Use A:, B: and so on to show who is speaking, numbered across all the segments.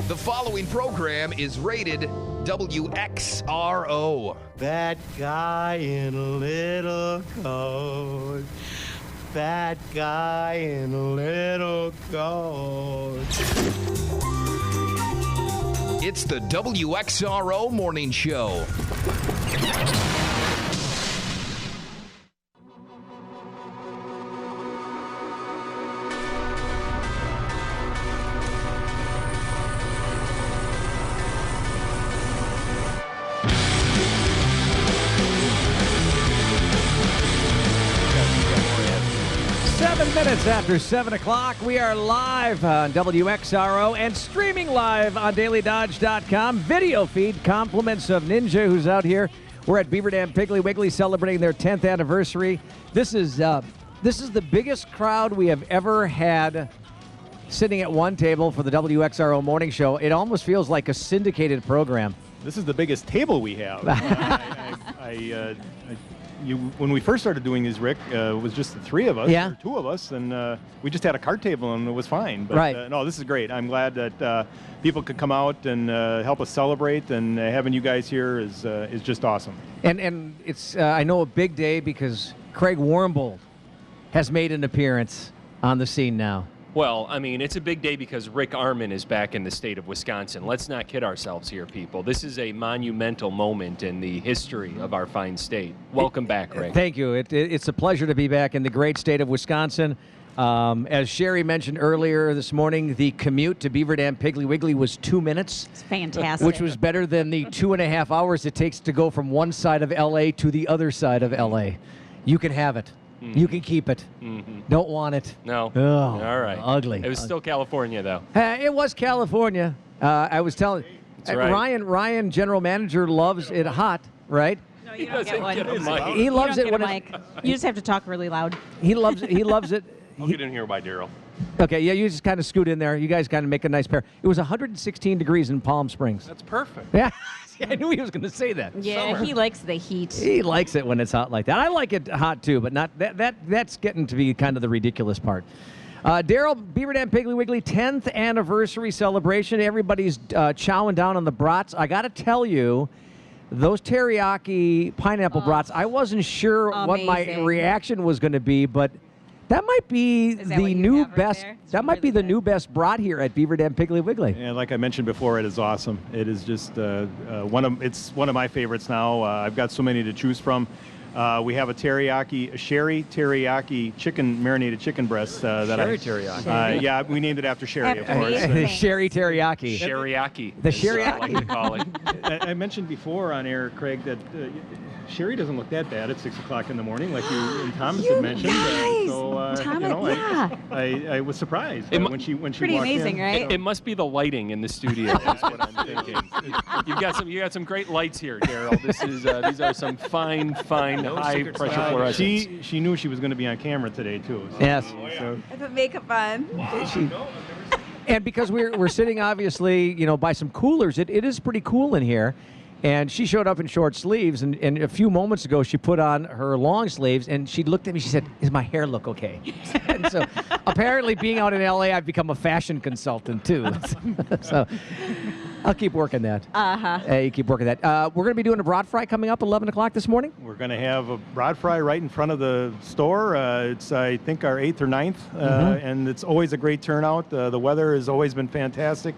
A: The following program is rated WXRO.
B: That guy in a little coat. That guy in a little coat.
A: It's the WXRO Morning Show.
C: Minutes after 7 o'clock, we are live on WXRO and streaming live on DailyDodge.com. Video feed, compliments of Ninja, who's out here. We're at Beaver Dam Piggly Wiggly celebrating their 10th anniversary. This is the biggest crowd we have ever had sitting at one table for the WXRO Morning Show. It almost feels like a syndicated program.
D: This is the biggest table we have. When we first started doing these, Rick, it was just the three of us, or two of us, and we just had a card table and it was fine. But,
C: right.
D: No, this is great. I'm glad that people could come out and help us celebrate, and having you guys here is just awesome.
C: And it's, I know, a big day because Craig Warmbold has made an appearance on the scene now.
E: Well, I mean, it's a big day because Rick Armon is back in the state of Wisconsin. Let's not kid ourselves here, people. This is a monumental moment in the history of our fine state. Welcome back, Rick.
C: Thank you. It's a pleasure to be back in the great state of Wisconsin. As Sherry mentioned earlier this morning, the commute to Beaver Dam Piggly Wiggly was 2 minutes.
F: It's fantastic.
C: Which was better than the 2.5 hours it takes to go from one side of L.A. to the other side of L.A. You can have it. Mm-hmm. You can keep it. Mm-hmm. Don't want it.
E: No.
C: Oh,
E: all right.
C: Ugly.
E: It was still California, though.
C: It was California. I was telling
E: right.
C: Ryan, general manager, loves it hot, right?
F: No, you don't get one.
C: He loves it when
F: you just have to talk really loud.
C: He loves it. He loves it.
E: I'll get in here by Daryl.
C: Okay, yeah, you just kind of scoot in there. You guys kind of make a nice pair. It was 116 degrees in Palm Springs.
E: That's perfect.
C: Yeah. I knew he was going to say that.
F: Yeah,
E: Summer.
F: He likes the heat.
C: He likes it when it's hot like that. I like it hot too, but not that's getting to be kind of the ridiculous part. Daryl, Beaver Dam Piggly Wiggly 10th anniversary celebration. Everybody's chowing down on the brats. I got to tell you, those teriyaki pineapple brats, I wasn't sure what my reaction was going to be, but that might be the new best. That might be the new best brat here at Beaver Dam Piggly Wiggly.
D: And like I mentioned before, it is awesome. It is just one of my favorites now. I've got so many to choose from. We have a sherry teriyaki marinated chicken breast.
E: Teriyaki.
D: Yeah, we named it after Sherry, of course.
C: The sherry teriyaki.
E: Sherryaki.
C: The sherryaki.
E: I like to call it.
D: I mentioned before on air, Craig, that Sherry doesn't look that bad at 6 o'clock in the morning, like you and Thomas had mentioned. I was surprised when she
F: pretty
D: walked
F: amazing,
D: in.
F: right?
E: It must be the lighting in the studio. Is what I'm thinking. You got some great lights here, Daryl. These are some fine high pressure fluorescents.
D: She knew she was going to be on camera today too. So,
C: Yes.
G: I put makeup on.
C: And because we're sitting obviously, by some coolers, it is pretty cool in here. And she showed up in short sleeves, and a few moments ago she put on her long sleeves, and she looked at me. She said, "Does my hair look okay?" And so, apparently, being out in L.A., I've become a fashion consultant too. So, I'll keep working that. You keep working that. We're going to be doing a brat fry coming up 11 o'clock this morning.
D: We're going to have a brat fry right in front of the store. It's, I think, our 8th or 9th, and it's always a great turnout. The weather has always been fantastic.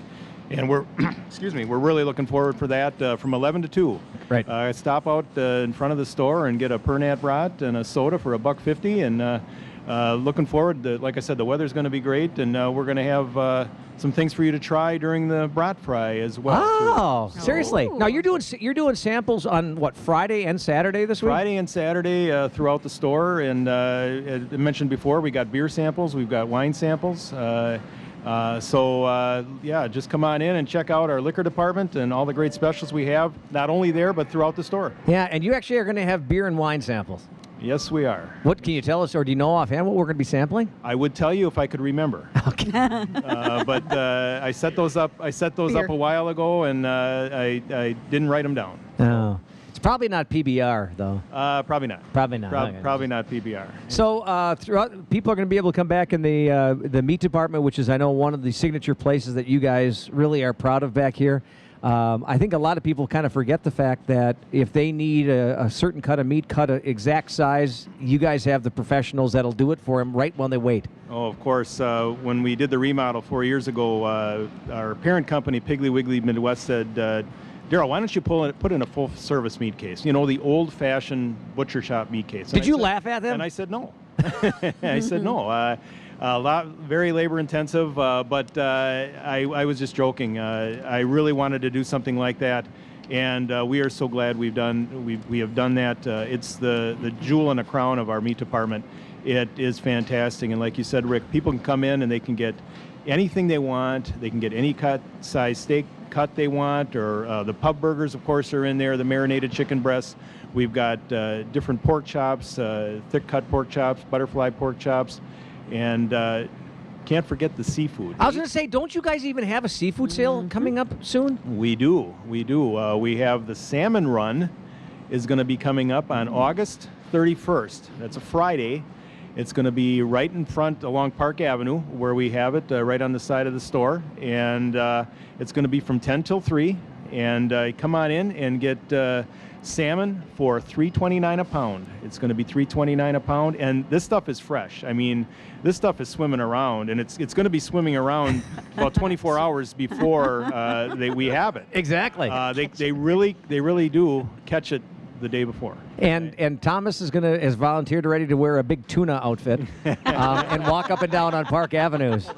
D: And we're, we're really looking forward for that from 11 to 2.
C: Right.
D: Stop out in front of the store and get a Pernat brat and a soda for $1.50. And looking forward. Like I said, the weather's going to be great, and we're going to have some things for you to try during the brat fry as well.
C: Oh, seriously? Now you're doing samples on what, Friday and Saturday this week?
D: Friday and Saturday throughout the store, and as I mentioned before, we got beer samples, we've got wine samples. Just come on in and check out our liquor department and all the great specials we have, not only there, but throughout the store.
C: Yeah, and you actually are going to have beer and wine samples.
D: Yes, we are.
C: What can you tell us, or do you know offhand what we're going to be sampling?
D: I would tell you if I could remember.
C: Okay.
D: But I set those up a while ago, and I didn't write them down.
C: Oh. It's probably not PBR, though.
D: Probably not.
C: Probably not. Okay.
D: Probably not PBR.
C: So throughout, people are going to be able to come back in the meat department, which is, I know, one of the signature places that you guys really are proud of back here. I think a lot of people kind of forget the fact that if they need a certain cut of meat, cut an exact size, you guys have the professionals that'll do it for them right when they wait.
D: Oh, of course. When we did the remodel 4 years ago, our parent company, Piggly Wiggly Midwest, said, Daryl, why don't you put in a full-service meat case? You know, the old-fashioned butcher shop meat case.
C: Did you laugh at them?
D: And I said no. I said no. Very labor-intensive, but I was just joking. I really wanted to do something like that, and we are so glad we have done that. It's the jewel in the crown of our meat department. It is fantastic, and like you said, Rick, people can come in and they can get anything they want. They can get any size steak cut they want, or the pub burgers, of course, are in there, the marinated chicken breasts. We've got different pork chops, thick-cut pork chops, butterfly pork chops, and can't forget the seafood.
C: I was going to say, don't you guys even have a seafood sale coming up soon?
D: We do. We have the Salmon Run is going to be coming up on August 31st. That's a Friday. It's going to be right in front along Park Avenue where we have it, right on the side of the store. And it's going to be from 10 till 3. And come on in and get salmon for $3.29 a pound. It's going to be $3.29 a pound. And this stuff is fresh. I mean, this stuff is swimming around. And it's going to be swimming around about 24 hours before we have it.
C: Exactly.
D: They really do catch it the day before.
C: And Thomas has volunteered already to wear a big tuna outfit and walk up and down on Park Avenues.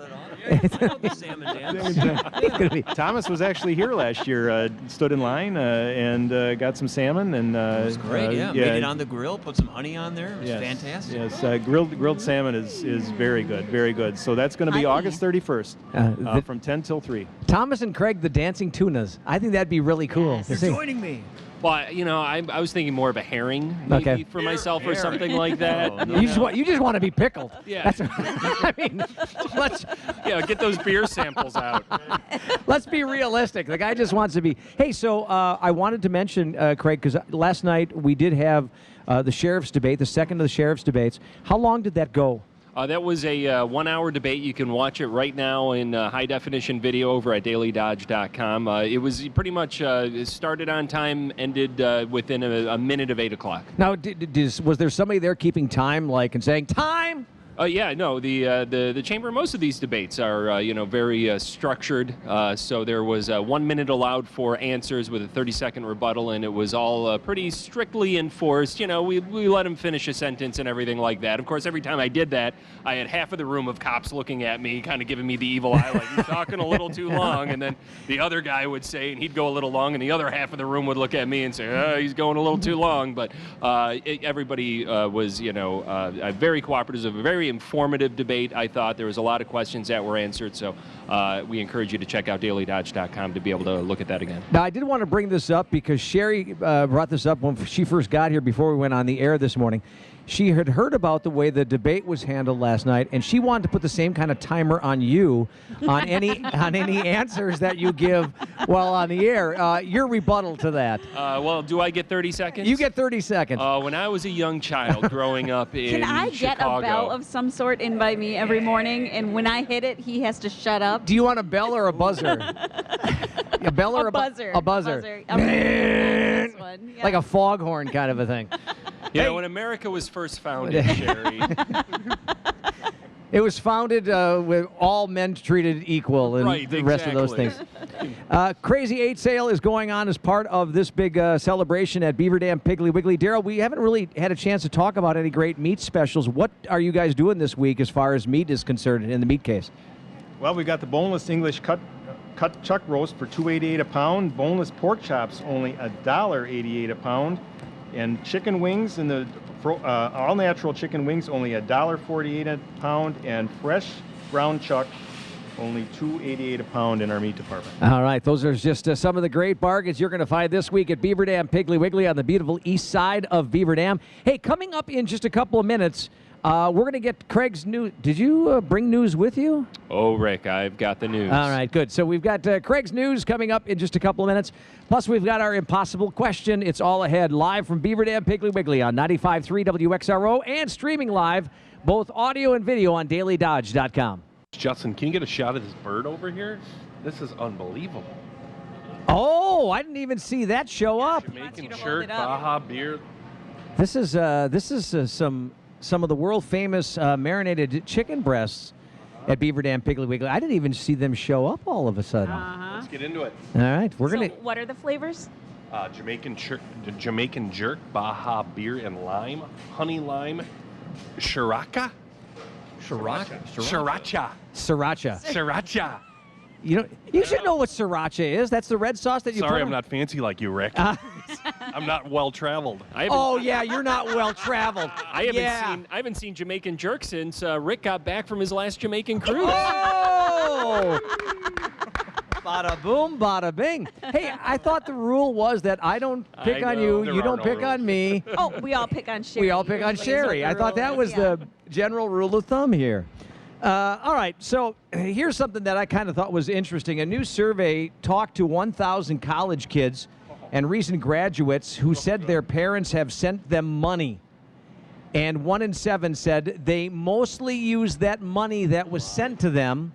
D: Thomas was actually here last year, stood in line and got some salmon. And
H: it was great, yeah. Made it on the grill, put some honey on there. It was fantastic.
D: Yes, grilled salmon is very good, very good. So that's going to be August 31st from 10 till 3.
C: Thomas and Craig, the dancing tunas. I think that'd be really cool.
H: Yes. You're joining me.
E: Well, I was thinking more of a herring maybe for myself or something like that.
H: Oh, no.
C: You just want to be pickled.
E: Yeah.
C: I mean, let's
E: get those beer samples out.
C: Let's be realistic. The guy just wants to be. Hey, so I wanted to mention, Craig, because last night we did have the sheriff's debate, the second of the sheriff's debates. How long did that go?
E: That was a 1-hour debate. You can watch it right now in high-definition video over at dailydodge.com. It was pretty much started on time, ended within a minute of 8 o'clock.
C: Now, was there somebody there keeping time, and saying, time?
E: Yeah, no, the chamber, most of these debates are, very structured. So there was 1 minute allowed for answers with a 30-second rebuttal, and it was all pretty strictly enforced. We let them finish a sentence and everything like that. Of course, every time I did that, I had half of the room of cops looking at me, kind of giving me the evil eye, like, you're talking a little too long. And then the other guy would say, and he'd go a little long, and the other half of the room would look at me and say, oh, he's going a little too long. But everybody was, very cooperative, a very informative debate. I thought there was a lot of questions that were answered, so we encourage you to check out dailydodge.com to be able to look at that again.
C: Now, I did want to bring this up because Sherry brought this up when she first got here before we went on the air this morning. She had heard about the way the debate was handled last night, and she wanted to put the same kind of timer on you on any answers that you give while on the air. Your rebuttal to that.
E: Well, do I get 30 seconds?
C: You get 30 seconds.
E: When I was a young child growing up in
F: Can I get
E: Chicago,
F: a bell of some sort in by me every morning, and when I hit it, he has to shut up?
C: Do you want a bell or a buzzer? A bell or
F: a buzzer?
C: A buzzer.
F: This one, yeah.
C: Like a foghorn kind of a thing.
E: When America was first founded, Sherry.
C: It was founded with all men treated equal and the rest of those things. Crazy 8 sale is going on as part of this big celebration at Beaver Dam Piggly Wiggly. Daryl, we haven't really had a chance to talk about any great meat specials. What are you guys doing this week as far as meat is concerned in the meat case?
D: Well, we got the boneless English cut chuck roast for $2.88 a pound. Boneless pork chops only $1.88 a pound. And chicken wings in the all-natural chicken wings only $1.48 a pound, and fresh ground chuck only $2.88 a pound in our meat department.
C: All right, those are just some of the great bargains you're going to find this week at Beaver Dam Piggly Wiggly on the beautiful east side of Beaver Dam. Hey, coming up in just a couple of minutes, We're going to get Craig's news. Did you bring news with you?
E: Oh, Rick, I've got the news.
C: All right, good. So we've got Craig's news coming up in just a couple of minutes. Plus, we've got our impossible question. It's all ahead, live from Beaver Dam Piggly Wiggly on 95.3 WXRO and streaming live, both audio and video on dailydodge.com.
I: Justin, can you get a shot of this bird over here? This is unbelievable.
C: Oh, I didn't even see that show up.
I: Jamaican jerk, Baja beer.
C: This is some of the world famous marinated chicken breasts at Beaver Dam Piggly Wiggly. I didn't even see them show up all of a sudden.
I: Let's get into it.
C: All right, we're gonna.
F: What are the flavors?
I: Jamaican jerk, Baja beer and lime, honey lime, sriracha. Sriracha.
C: Sriracha. You should know what sriracha is. That's the red sauce that you.
I: Sorry,
C: put
I: I'm not fancy like you, Rick. I'm not well traveled.
C: Oh yeah, you're not well traveled.
E: I haven't seen Jamaican jerk since Rick got back from his last Jamaican cruise.
C: Oh! Bada boom, bada bing. Hey, I thought the rule was that I don't pick on you, you don't pick on me.
F: Oh, we all pick on Sherry.
C: We all pick on Sherry. I thought that was the general rule of thumb here. All right, so here's something that I kind of thought was interesting. A new survey talked to 1,000 college kids and recent graduates who said their parents have sent them money. And 1 in 7 said they mostly use that money that was sent to them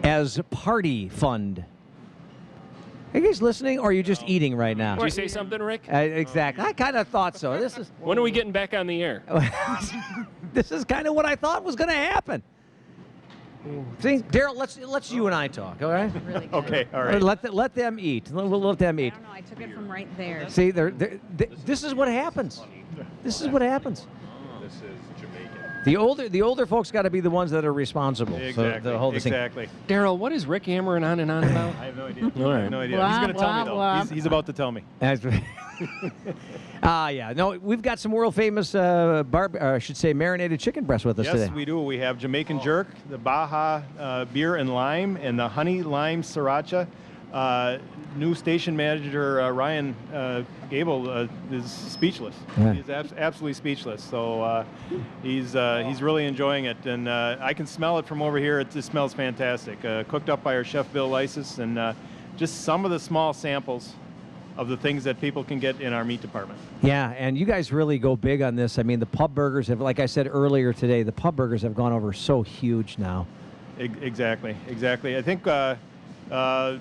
C: as party fund. Are you guys listening, or are you just eating right now?
E: Did you say something, Rick?
C: Exactly. I kind of thought so.
E: When are we getting back on the air?
C: This is kind of what I thought was going to happen. See, Daryl, let's you and I talk, all right?
F: Really good.
D: Okay, all right.
C: Let them eat. We'll let them eat.
F: I don't know. I took it from right there.
C: See, this is what happens. This is what happens.
I: This is Jamaican.
C: The older folks got to be the ones that are responsible.
D: Exactly.
C: So hold this thing.
D: Exactly.
E: Daryl, what is Rick hammering on and on about?
D: I have no idea.
E: All right.
D: I have no idea.
F: Blah,
D: He's going to tell me, though.
F: blah,
D: He's about to tell me.
C: Yeah. No, we've got some world famous, marinated chicken breast with us today.
D: Yes, we do. We have Jamaican jerk, the Baja beer and lime, and the honey lime sriracha. New station manager Ryan Gable is speechless.
C: Yeah.
D: He's absolutely speechless. So he's really enjoying it, and I can smell it from over here. It just smells fantastic. Cooked up by our chef Bill Lysis, and just some of the small samples of the things that people can get in our meat department.
C: Yeah, and you guys really go big on this. I mean, the pub burgers have, like I said earlier today, the pub burgers have gone over so huge now.
D: Exactly. I think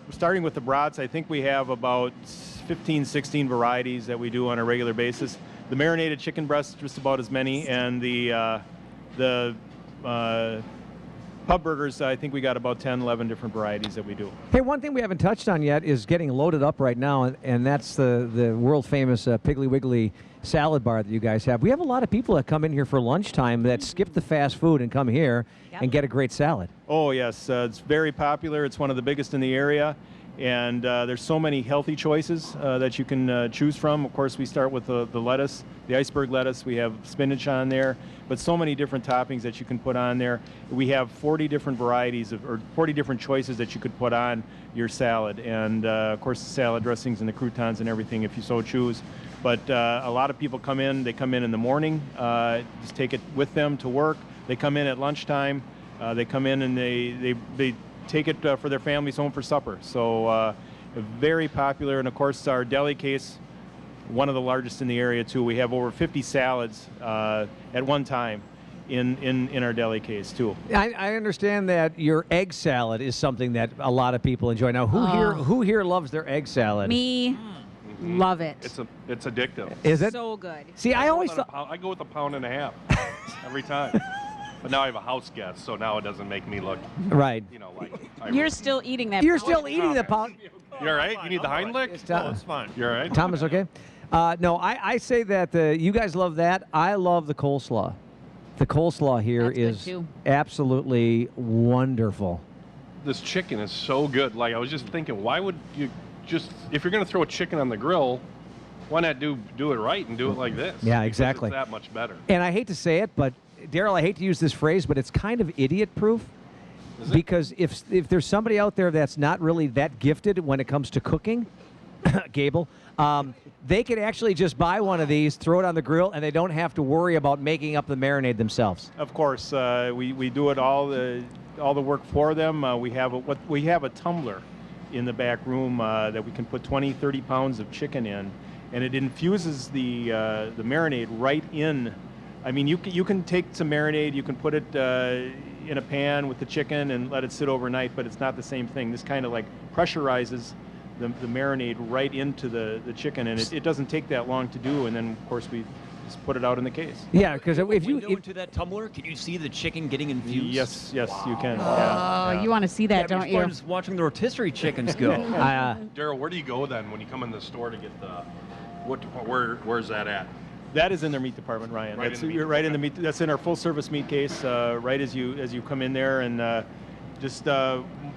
D: starting with the brats, I think we have about 15, 16 varieties that we do on a regular basis. The marinated chicken breast, just about as many, and the pub burgers, I think we got about 10, 11 different varieties that we do.
C: Hey, one thing we haven't touched on yet is getting loaded up right now, and that's the world famous Piggly Wiggly salad bar that you guys have. We have a lot of people that come in here for lunchtime that skip the fast food and come here and get a great salad.
D: Oh, yes. It's very popular. It's one of the biggest in the area. And there's so many healthy choices that you can choose from. Of course, we start with the lettuce, the iceberg lettuce. We have spinach on there, but so many different toppings that you can put on there. We have 40 different varieties or 40 different choices that you could put on your salad. And of course, the salad dressings and the croutons and everything if you so choose. But a lot of people come in. They come in the morning, just take it with them to work. They come in at lunchtime. They come in and they take it for their families home for supper. So very popular. And of course, our deli case, one of the largest in the area too. We have over 50 salads at one time in our deli case too.
C: I understand that your egg salad is something that a lot of people enjoy. Now, who here loves their egg salad?
F: Me. Love it.
I: It's addictive.
C: Is it?
F: So good.
C: See, I always thought
I: I go with a pound and a half every time. But now I have a house guest, so now it doesn't make me look
C: right.
I: Like
F: You're still eating that.
C: You're still eating the pound.
I: You're all right? You need the hind lick?
C: No,
I: it's fine. You're all right?
C: Thomas, okay? No, I say that you guys love that. I love the coleslaw. The coleslaw here
F: That's good,
C: is
F: too.
C: absolutely wonderful.
I: This chicken is so good. Like, I was just thinking, why would you just, if you're going to throw a chicken on the grill, why not do it right and do it like this?
C: Yeah,
I: Because
C: exactly.
I: it's that much better.
C: And I hate to say it, but Daryl, I hate to use this phrase, but it's kind of idiot-proof.
I: Is it?
C: Because if there's somebody out there that's not really that gifted when it comes to cooking, Gable, they could actually just buy one of these, throw it on the grill, and they don't have to worry about making up the marinade themselves.
D: Of course, we do it all the work for them. We have a tumbler in the back room that we can put 20, 30 pounds of chicken in, and it infuses the marinade right in. I mean, you can take some marinade, you can put it in a pan with the chicken and let it sit overnight, but it's not the same thing. This kind of like pressurizes the marinade right into the chicken, and it doesn't take that long to do. And then, of course, we just put it out in the case.
C: Yeah, because if you
H: into that tumbler, can you see the chicken getting infused?
D: Yes, you can.
F: Oh,
D: Yeah.
F: you want to see that, don't you?
H: Just watching the rotisserie chickens go.
I: Daryl, where do you go then when you come in the store to get the? Where's that at?
D: That is in their meat department, Ryan.
I: Right
D: That's
I: in the
D: you're
I: meat
D: right in the meat. That's in our full service meat case. Right as you come in there, and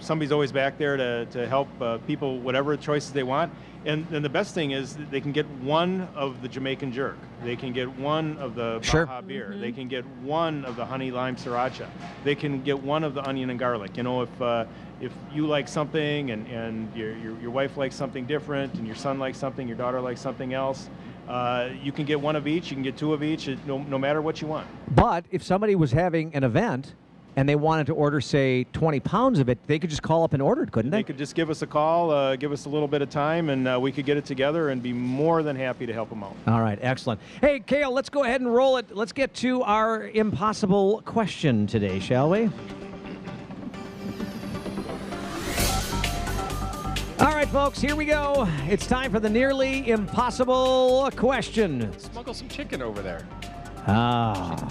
D: somebody's always back there to help people whatever choices they want. And the best thing is that they can get one of the Jamaican jerk. They can get one of the Baja beer. They can get one of the honey lime sriracha. They can get one of the onion and garlic. You know, if you like something and your wife likes something different, and your son likes something, your daughter likes something else, you can get one of each. You can get two of each. No matter what you want.
C: But if somebody was having an event and they wanted to order, say, 20 pounds of it, they could just call up and order it, couldn't they?
D: They could just give us a call, give us a little bit of time, and we could get it together and be more than happy to help them out.
C: All right, excellent. Hey, Kale, let's go ahead and roll it. Let's get to our impossible question today, shall we? All right, folks, here we go. It's time for the nearly impossible question.
E: Smuggle some chicken over there.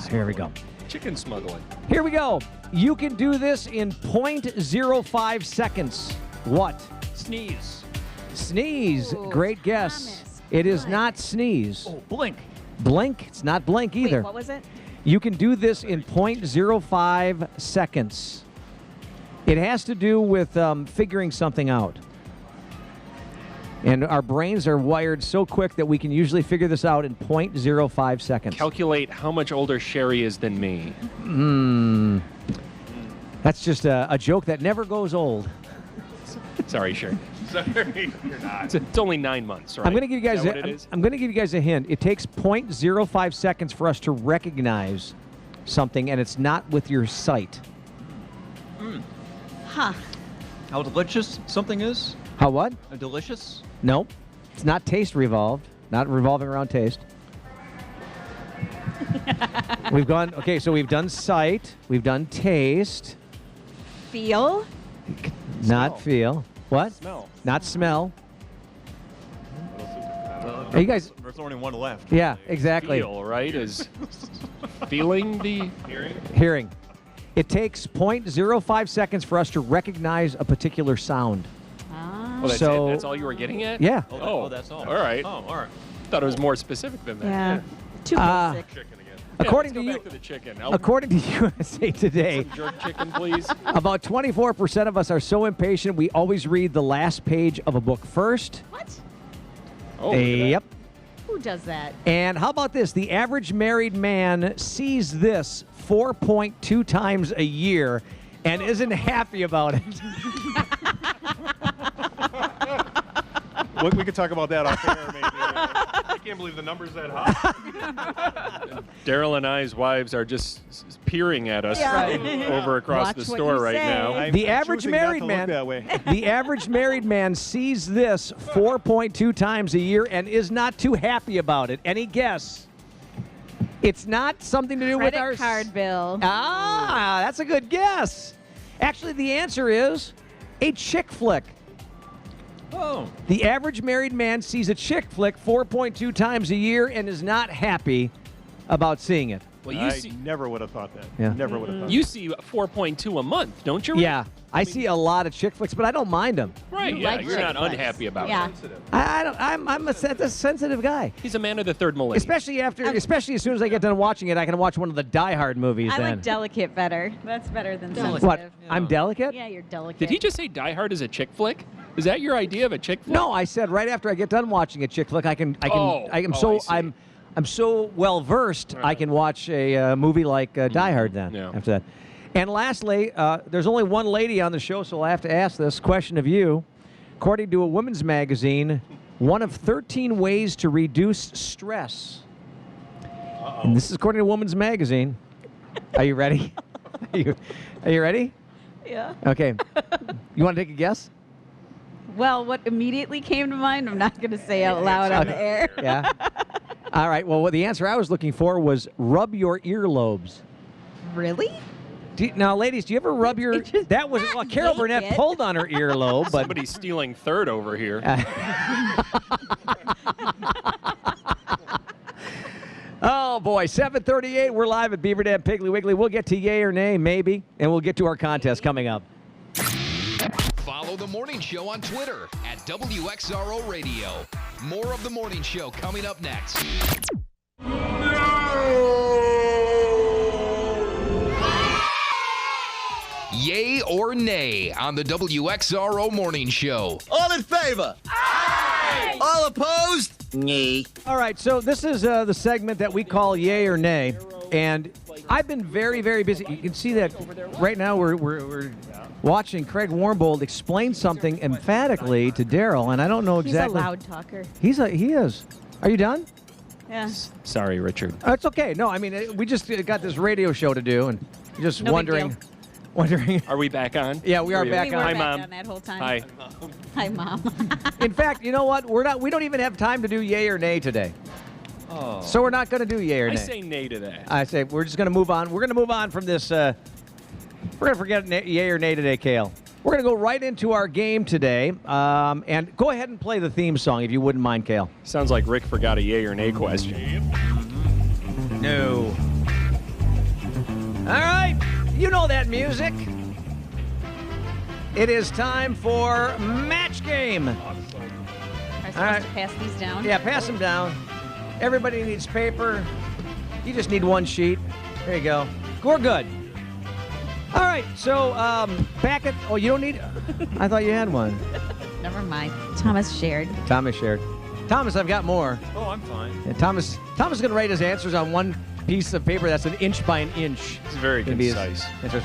C: Here we go.
E: Chicken smuggling.
C: Here we go. You can do this in 0.05 seconds. What?
H: Sneeze.
C: Sneeze.
F: Ooh,
C: Great guess.
F: Thomas.
C: It is
F: Good.
C: not sneeze.
H: Oh, blink.
C: Blink. It's not blink either.
F: Wait, what was it?
C: You can do this in 0.05 seconds. It has to do with figuring something out. And our brains are wired so quick that we can usually figure this out in 0.05 seconds.
E: Calculate how much older Sherry is than me.
C: That's just a joke that never goes old.
E: Sorry, Sherry.
I: Sorry, you're not.
E: It's only 9 months, right?
C: I'm going to give you guys.
E: Is that what it is?
C: I'm going to give you guys a hint. It takes 0.05 seconds for us to recognize something, and it's not with your sight.
F: Huh.
H: How delicious something is?
C: How what?
H: Delicious?
C: Nope. It's not taste revolved. Not revolving around taste. We've gone. Okay, so we've done sight. We've done taste.
F: Feel?
C: Not feel. What?
I: Smell.
C: Not smell. Hey, you guys.
H: There's only one left.
C: Yeah, exactly.
E: Feel, right? Is feeling the
C: Hearing. It takes 0.05 seconds for us to recognize a particular sound.
E: Oh, that's
C: So-
E: it? That's all you were getting at?
C: Yeah.
E: Oh,
H: that's all.
E: All right.
H: Oh, all right.
E: Thought it was more specific than that.
F: Yeah. Too
C: Uh,
F: basic.
I: Chicken again.
C: According
E: let's
C: to
E: go
C: you,
E: back to the chicken.
C: according to USA Today,
E: Jerk chicken, please.
C: about 24% of us are so impatient we always read the last page of a book first.
F: What?
E: Oh, look at that.
C: Yep.
F: Who does that?
C: And how about this? The average married man sees this 4.2 times a year and isn't happy about it.
D: We could talk about that off air, maybe.
I: I can't believe the number's that high.
E: Daryl and I's wives are just peering at us over across
F: Watch
E: the
F: what
E: store
F: you
E: right
F: say.
E: now.
C: The average
D: choosing not
C: married
D: to
C: man-
D: look that way.
C: The average married man sees this 4.2 times a year and is not too happy about it. Any guess? It's not something to do with our
F: Credit card bill.
C: That's a good guess. Actually, the answer is a chick flick.
H: Oh.
C: The average married man sees a chick flick 4.2 times a year and is not happy about seeing it.
E: Well, you
D: I
E: see,
D: never would have thought that.
C: Yeah.
D: Never would have thought
E: you see 4.2 a month, don't you?
C: Yeah, I see a lot of chick flicks, but I don't mind them.
E: Right.
F: You
E: Yeah.
F: like
E: You're not
F: chick flicks.
E: unhappy about
F: Yeah.
E: it.
C: I don't. I'm a sensitive guy.
E: He's a man of the third millennium.
C: Especially as soon as I get done watching it, I can watch one of the Die Hard movies.
F: I
C: then
F: like delicate better. That's better than
H: Delicate.
F: sensitive.
C: what? I'm delicate.
F: Yeah, you're delicate.
E: Did he just say Die Hard is a chick flick? Is that your idea of a chick flick?
C: No, I said right after I get done watching a chick flick, I am
E: I
C: so
E: see.
C: I'm so well versed. I can watch a movie like Die Hard then.
E: Yeah.
C: After that, and lastly, there's only one lady on the show, so I'll have to ask this question of you. According to a women's magazine, One of 13 ways to reduce stress. And this is according to Woman's Magazine. Are you ready? Are you ready?
F: Yeah.
C: Okay. You want to take a guess?
F: Well, what immediately came to mind, I'm not going to say out loud on the air.
C: Yeah. All right. Well, the answer I was looking for was rub your earlobes.
F: Really?
C: Now, ladies, do you ever rub your... That was... Well, Carol Burnett pulled on her earlobe, but...
E: Somebody's stealing third over here.
C: Oh, boy. 7:38. We're live at Beaver Dam Piggly Wiggly. We'll get to yay or nay, maybe, and we'll get to our contest coming up.
A: Follow the morning show on Twitter at WXRO Radio. More of the morning show coming up next. Yay or nay on the WXRO Morning Show.
J: All in favor? Aye! All opposed? Nay.
C: All right, so this is the segment that we call yay or nay, and I've been very, very busy. You can see that right now we're watching Craig Warmbold explain something emphatically to Daryl, and I don't know exactly.
F: He's a loud talker.
C: He is. Are you done?
F: Yeah.
E: Sorry, Richard.
C: It's okay. No, I mean, we just got this radio show to do, and just
F: No big
C: wondering.
F: deal.
E: Are we back on?
C: Yeah, we are back
F: We were
C: on.
E: Hi,
F: back
E: Mom.
F: on that whole time.
E: Hi.
F: Hi, Mom.
C: In fact, you know what? We don't even have time to do yay or nay today.
E: Oh.
C: So we're not going to do yay or nay.
E: I say nay to that.
C: I say we're just going to move on. We're going to move on from this. We're going to forget yay or nay today, Kale. We're going to go right into our game today. And go ahead and play the theme song if you wouldn't mind, Kale.
E: Sounds like Rick forgot a yay or nay question.
C: No. All right. You know that music. It is time for Match Game.
F: Am I supposed
C: right.
F: to pass these down?
C: Yeah, pass them down. Everybody needs paper. You just need one sheet. There you go. We're good. All right, so back at... Oh, you don't need... I thought you had one.
F: Never mind. Thomas shared.
C: Thomas shared. Thomas, I've got more.
H: Oh, I'm fine.
C: Yeah, Thomas is going to write his answers on one piece of paper that's an inch by an inch.
E: It's very
C: Gonna be his
E: concise.
C: answers.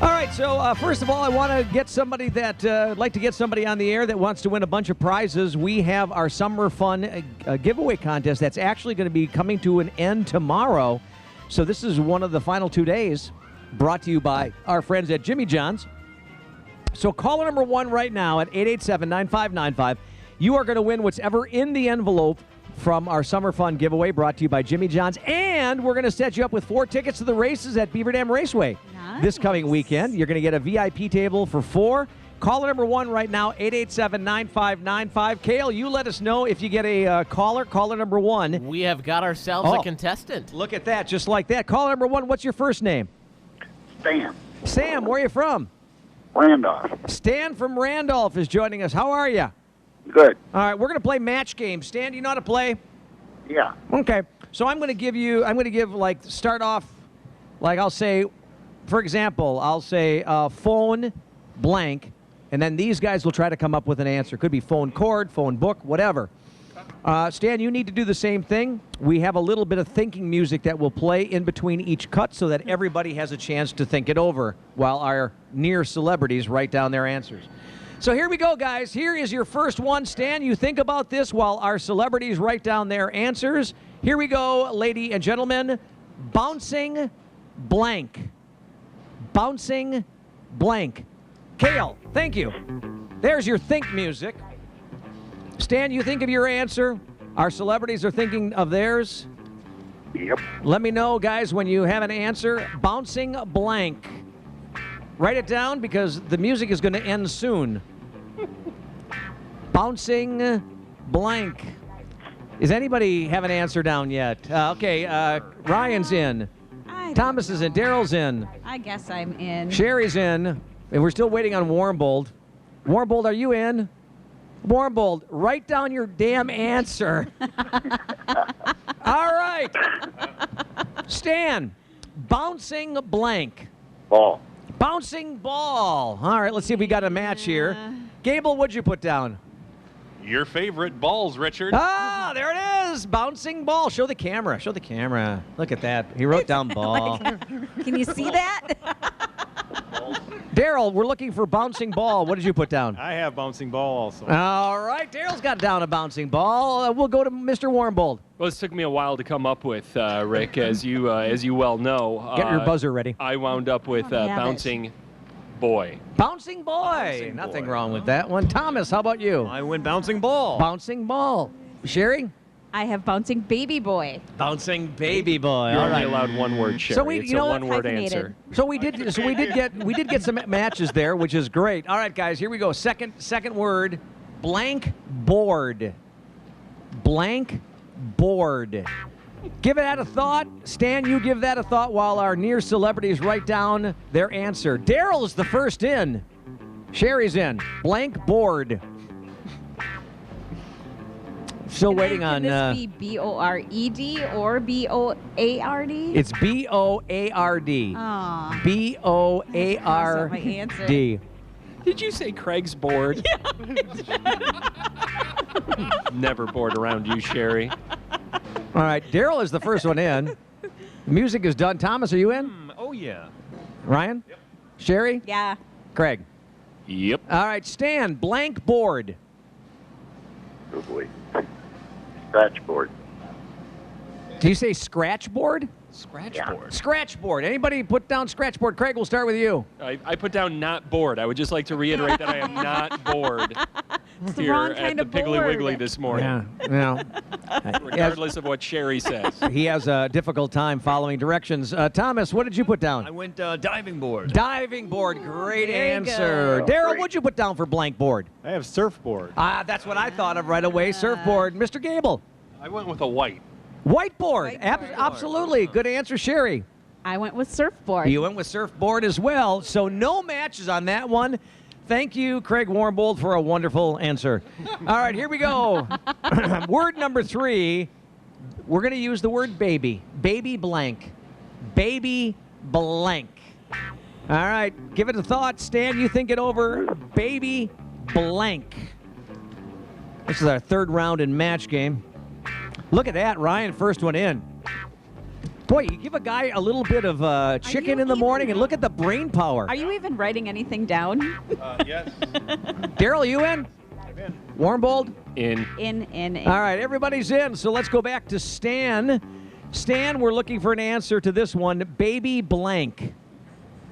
C: All right, so first of all, I want to get somebody that like to get somebody on the air that wants to win a bunch of prizes. We have our Summer Fun giveaway contest that's actually going to be coming to an end tomorrow. So this is one of the final 2 days, brought to you by our friends at Jimmy John's. So caller number 1 right now at 887-9595. You are going to win whatever in the envelope from our Summer Fun giveaway, brought to you by Jimmy John's. And we're going to set you up with 4 tickets to the races at Beaver Dam Raceway this coming weekend. You're going to get a VIP table for 4. Caller number 1 right now, 887-9595. Kale, you let us know if you get a caller number 1.
K: We have got ourselves a contestant.
C: Look at that, just like that. Caller number 1, what's your first name?
L: Stan.
C: Sam, where are you from?
L: Randolph.
C: Stan from Randolph is joining us. How are you?
L: Good.
C: All right, we're going to play match game. Stan, do you know how to play?
L: Yeah.
C: Okay. So I'm going to give, start off, I'll say, for example, I'll say phone blank, and then these guys will try to come up with an answer. Could be phone cord, phone book, whatever. Stan, you need to do the same thing. We have a little bit of thinking music that will play in between each cut so that everybody has a chance to think it over while our near celebrities write down their answers. So here we go, guys. Here is your first one. Stan, you think about this while our celebrities write down their answers. Here we go, lady and gentlemen. Bouncing blank. Bouncing blank. Kale, thank you. There's your think music. Stan, you think of your answer. Our celebrities are thinking of theirs.
L: Yep.
C: Let me know, guys, when you have an answer. Bouncing blank. Write it down because the music is going to end soon. Bouncing blank. Does anybody have an answer down yet? Okay, Ryan's in. Thomas is in. Daryl's in.
F: I guess I'm in.
C: Sherry's in. And we're still waiting on Warmbold. Warmbold, are you in? Warmbold, write down your damn answer. All right. Stan, bouncing blank.
L: Ball.
C: Bouncing ball. All right, let's see if we got a match here. Gable, what'd you put down?
I: Your favorite balls, Richard.
C: Ah, there it is. Bouncing ball. Show the camera. Show the camera. Look at that. He wrote down ball.
F: Can you see that?
C: Daryl, we're looking for bouncing ball. What did you put down?
D: I have bouncing ball also.
C: All right, Daryl's got down a bouncing ball. We'll go to Mr. Warmbold.
E: Well, this took me a while to come up with, Rick, as you well know.
C: Get your buzzer ready.
E: I wound up with bouncing boy.
C: Bouncing boy. Nothing wrong with that one. Thomas, how about you?
H: I went bouncing ball.
C: Bouncing ball. Sherry?
F: I have bouncing baby boy.
H: Bouncing
C: baby boy.
E: You're
C: All
E: only
C: right.
E: allowed one word, Sherry.
C: So
E: it's a one-word answer.
C: So we did get some matches there, which is great. All right, guys, here we go. Second word, blank board. Blank board. Give that a thought. Stan, you give that a thought while our near celebrities write down their answer. Daryl is the first in. Sherry's in. Blank board. Still waiting on.
F: Can this be B-O-R-E-D or B-O-A-R-D?
C: It's B-O-A-R-D.
F: Aw.
C: B-O-A-R-D.
E: Did you say Craig's bored? Never bored around you, Sherry.
C: All right, Daryl is the first one in. The music is done. Thomas, are you in?
H: Oh, yeah.
C: Ryan? Yep. Sherry?
F: Yeah.
C: Craig?
E: Yep.
C: All right, Stan, blank board.
L: Oh, boy. Scratch board.
C: Do you say scratch board?
E: Scratch
L: Yeah.
E: board.
C: Scratch board. Anybody put down scratch board? Craig, we'll start with you.
E: I put down not bored. I would just like to reiterate that I am not bored
F: It's the
E: here
F: wrong
E: at
F: kind
E: the
F: of
E: Piggly
F: board.
E: Wiggly this morning,
C: Yeah.
E: regardless of what Sherry says.
C: He has a difficult time following directions. Thomas, what did you put down?
H: I went diving board.
C: Diving board. Great
F: There you
C: answer.
F: go.
C: Daryl, what'd you put down for blank board?
D: I have surfboard.
C: That's what I thought of right away. Surfboard. Mr. Gable.
I: I went with a white.
C: Whiteboard. Absolutely. Good answer, Sherry.
F: I went with surfboard.
C: You went with surfboard as well. So no matches on that one. Thank you, Craig Warmbold, for a wonderful answer. All right, here we go. Word number 3. We're going to use the word baby. Baby blank. Baby blank. All right, give it a thought. Stan, you think it over. Baby blank. This is our third round in match game. Look at that, Ryan, first one in. Boy, you give a guy a little bit of chicken in the morning, and look at the brain power.
F: Are you even writing anything down?
I: Yes.
C: Daryl, you in?
I: I'm in.
C: Warmbold?
E: In.
F: In.
C: All right, everybody's in, so let's go back to Stan. Stan, we're looking for an answer to this one. Baby blank.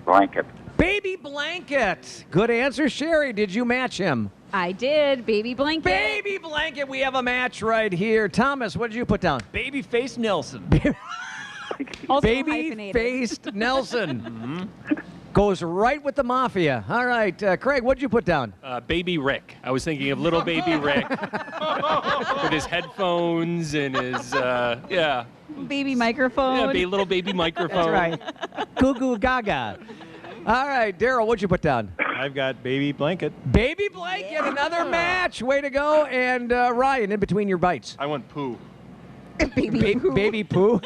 L: Blanket.
C: Baby blanket. Good answer, Sherry. Did you match him?
F: I did. Baby blanket.
C: Baby blanket. We have a match right here. Thomas, what did you put down?
H: Babyface Nelson.
F: Also
C: Baby
F: hyphenated.
C: faced Nelson. Goes right with the mafia. All right, Craig, what did you put down?
E: Baby Rick. I was thinking of little baby Rick with his headphones and his,
F: Baby microphone.
E: Yeah, little baby microphone.
C: That's right. Goo goo gaga. All right, Daryl, what'd you put down?
D: I've got baby blanket.
C: Baby blanket, another match. Way to go. And Ryan, in between your bites.
I: I went poo.
F: Baby poo.
C: Baby poo.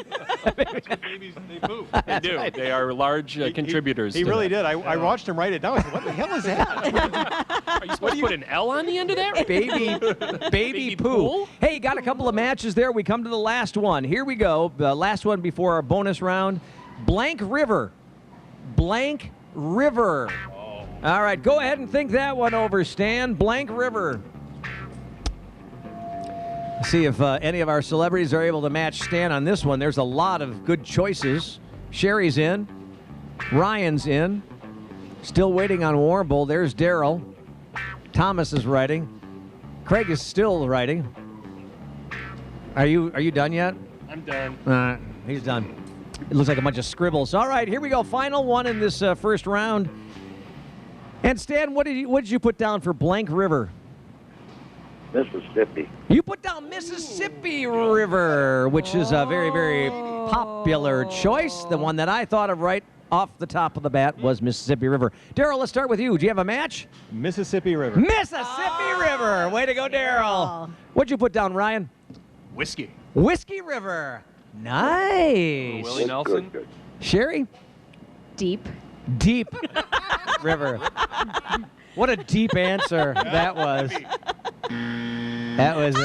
I: Babies, they poo.
E: They do. They are large contributors.
D: He
E: to
D: really
E: that.
D: did. I watched him write it down. I said, what the hell is that?
E: Are you supposed to put an L on the end of that?
C: Baby poo. Hey, got a couple of matches there. We come to the last one. Here we go. The last one before our bonus round. Blank River. Blank River. All right, go ahead and think that one over, Stan. Blank River. See if any of our celebrities are able to match Stan on this one. There's a lot of good choices. Sherry's in. Ryan's in. Still waiting on Warmbold. There's Daryl. Thomas is writing. Craig is still writing. Are you done yet?
E: I'm done.
C: He's done. It looks like a bunch of scribbles. All right, here we go. Final one in this first round. And Stan, what did you put down for Blank River?
L: Mississippi.
C: You put down Mississippi River, which is a very, very popular choice. The one that I thought of right off the top of the bat was Mississippi River. Daryl, let's start with you. Do you have a match?
D: Mississippi River.
C: Mississippi River. Way to go, Daryl. What'd you put down, Ryan?
I: Whiskey.
C: Whiskey River. Nice.
I: Willie Nelson.
L: Good.
C: Sherry?
F: Deep.
C: Deep River. What a deep answer that was. That was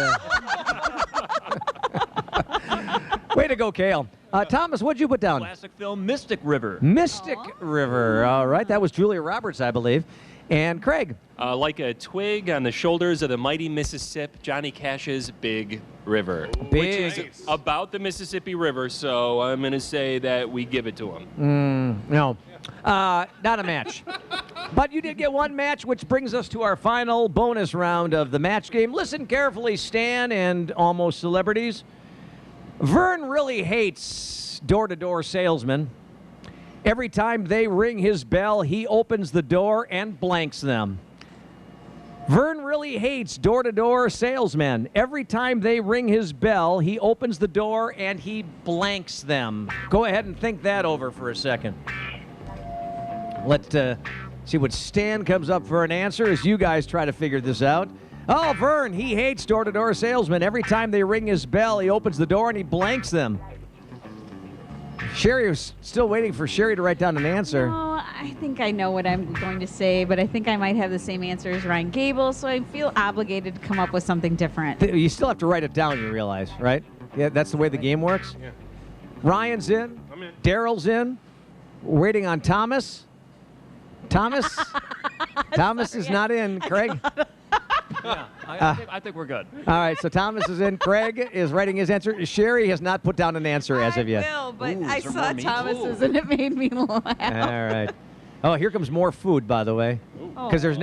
C: way to go, Kale. Thomas, what'd you put down?
H: Classic film Mystic River.
C: Mystic River. All right, that was Julia Roberts, I believe. And Craig?
E: Like a twig on the shoulders of the mighty Mississippi, Johnny Cash's Big River. Which is about the Mississippi River, so I'm going to say that we give it to him.
C: No, not a match. But you did get one match, which brings us to our final bonus round of the match game. Listen carefully, Stan and Almost Celebrities. Vern really hates door-to-door salesmen. Every time they ring his bell, he opens the door and blanks them. Vern really hates door-to-door salesmen. Every time they ring his bell, he opens the door and he blanks them. Go ahead and think that over for a second. Let's see what Stan comes up for an answer as you guys try to figure this out. Oh, Vern, he hates door-to-door salesmen. Every time they ring his bell, he opens the door and he blanks them. Sherry was still waiting for Sherry to write down an answer.
F: Oh, I think I know what I'm going to say, but I think I might have the same answer as Ryan Gable, so I feel obligated to come up with something different.
C: You still have to write it down, you realize, right? Yeah, that's the way the game works.
I: Yeah.
C: Ryan's in.
I: I'm in.
C: Daryl's in. We're waiting on Thomas. Thomas? Thomas is not in. Craig?
H: Yeah, I think we're good.
C: All right, so Thomas is in. Craig is writing his answer. Sherry has not put down an answer as of yet.
G: I will, but
H: Ooh,
G: I
H: is there
G: saw
H: more meat?
G: Thomas's and it made me laugh.
C: All right. Oh, here comes more food, by the way. Because there's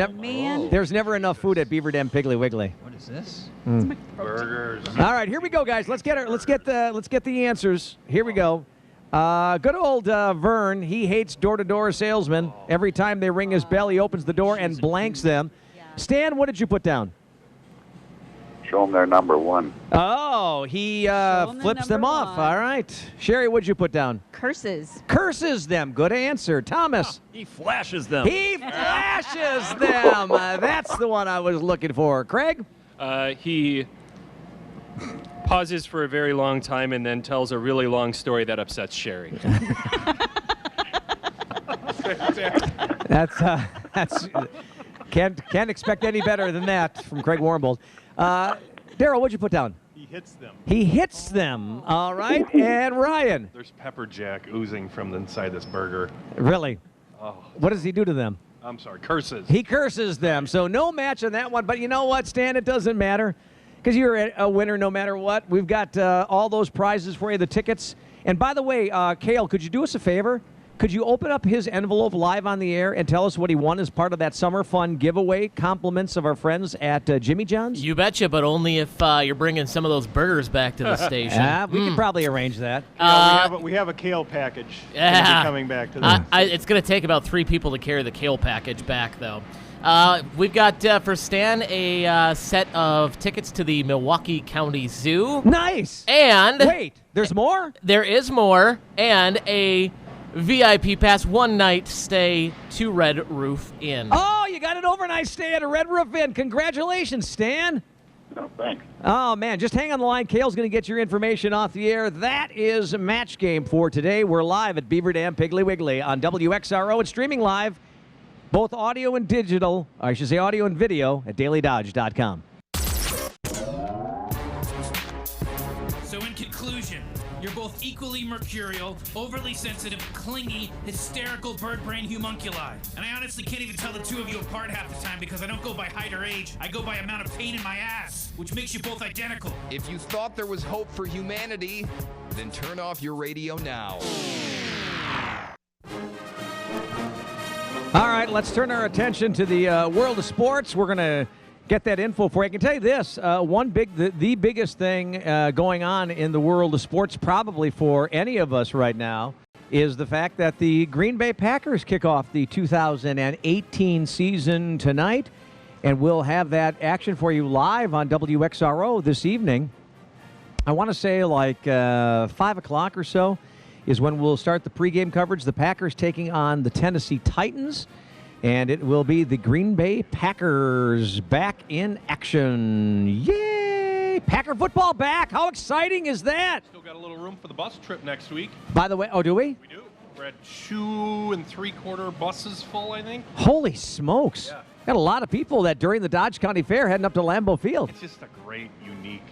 C: never enough food at Beaver Dam Piggly Wiggly.
H: What is this?
I: Burgers.
C: All right, here we go, guys. Let's get the answers. Here we go. Good old Vern. He hates door-to-door salesmen. Every time they ring his bell, he opens the door and blanks them. Stan, what did you put down?
L: Show them their number one.
C: Oh, he flips them off. All right. Sherry, what did you put down?
F: Curses.
C: Curses them. Good answer. Thomas.
H: He flashes them.
C: He flashes them. That's the one I was looking for. Craig?
E: He pauses for a very long time and then tells a really long story that upsets Sherry.
C: That's can't expect any better than that from Craig Warmbold. Daryl, what'd you put down?
D: He hits them.
C: He hits them. All right. And Ryan?
I: There's pepper jack oozing from the inside of this burger.
C: Really?
I: Oh,
C: What does he do to them?
I: I'm sorry, curses.
C: He curses them. So no match on that one. But you know what, Stan? It doesn't matter because you're a winner no matter what. We've got all those prizes for you, the tickets. And by the way, Cale, could you do us a favor? Could you open up his envelope live on the air and tell us what he won as part of that summer fun giveaway? Compliments of our friends at Jimmy John's?
K: You betcha, but only if you're bringing some of those burgers back to the station.
C: We can probably arrange that.
D: We have a kale package coming back to this.
K: It's going to take about 3 people to carry the kale package back, though. We've got, for Stan, a set of tickets to the Milwaukee County Zoo.
C: Nice!
K: And...
C: Wait, there's more?
K: There is more, and a VIP pass, one-night stay to Red Roof Inn.
C: Oh, you got an overnight stay at a Red Roof Inn. Congratulations, Stan.
L: No, thanks.
C: Oh, man, just hang on the line. Cale's going to get your information off the air. That is a match game for today. We're live at Beaver Dam Piggly Wiggly on WXRO and streaming live, both audio and digital, I should say audio and video, at dailydodge.com.
M: So in conclusion, you're both equally mercurial, overly sensitive, clingy, hysterical bird brain homunculi. And I honestly can't even tell the two of you apart half the time because I don't go by height or age. I go by amount of pain in my ass, which makes you both identical.
A: If you thought there was hope for humanity, then turn off your radio now.
C: All right, let's turn our attention to the world of sports. We're going to get that info for you. I can tell you this, the biggest thing going on in the world of sports, probably for any of us right now, is the fact that the Green Bay Packers kick off the 2018 season tonight, and we'll have that action for you live on WXRO this evening. I want to say like 5 o'clock or so is when we'll start the pregame coverage. The Packers taking on the Tennessee Titans. And it will be the Green Bay Packers back in action. Yay! Packer football back. How exciting is that?
I: Still got a little room for the bus trip next week.
C: By the way, oh, do we?
I: We do. We're at 2 3/4 buses full, I think.
C: Holy smokes.
I: Yeah.
C: Got a lot of people that during the Dodge County Fair heading up to Lambeau Field.
I: It's just a great, unique,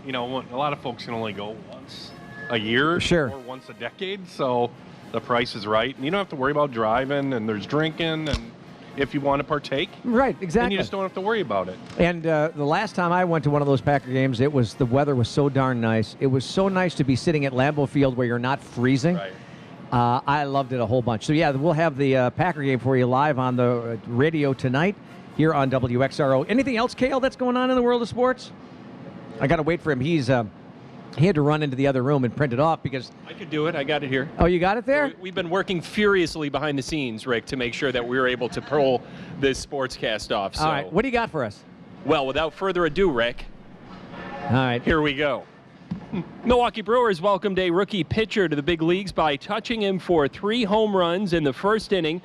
I: a lot of folks can only go once. a year
C: Sure.
I: or once a decade, so the price is right. And you don't have to worry about driving, and there's drinking, and if you want to partake.
C: Right,
I: Then
C: exactly.
I: you just don't have to worry about it.
C: And the last time I went to one of those Packer games, the weather was so darn nice. It was so nice to be sitting at Lambeau Field where you're not freezing.
I: Right.
C: I loved it a whole bunch. So, yeah, we'll have the Packer game for you live on the radio tonight here on WXRO. Anything else, Cale, that's going on in the world of sports? I got to wait for him. He had to run into the other room and print it off because...
E: I could do it. I got it here.
C: Oh, you got it there?
E: We've been working furiously behind the scenes, Rick, to make sure that we were able to pull this sportscast off. So.
C: All right. What do you got for us?
E: Well, without further ado, Rick,
C: all right,
E: here we go. Milwaukee Brewers welcomed a rookie pitcher to the big leagues by touching him for 3 home runs in the first inning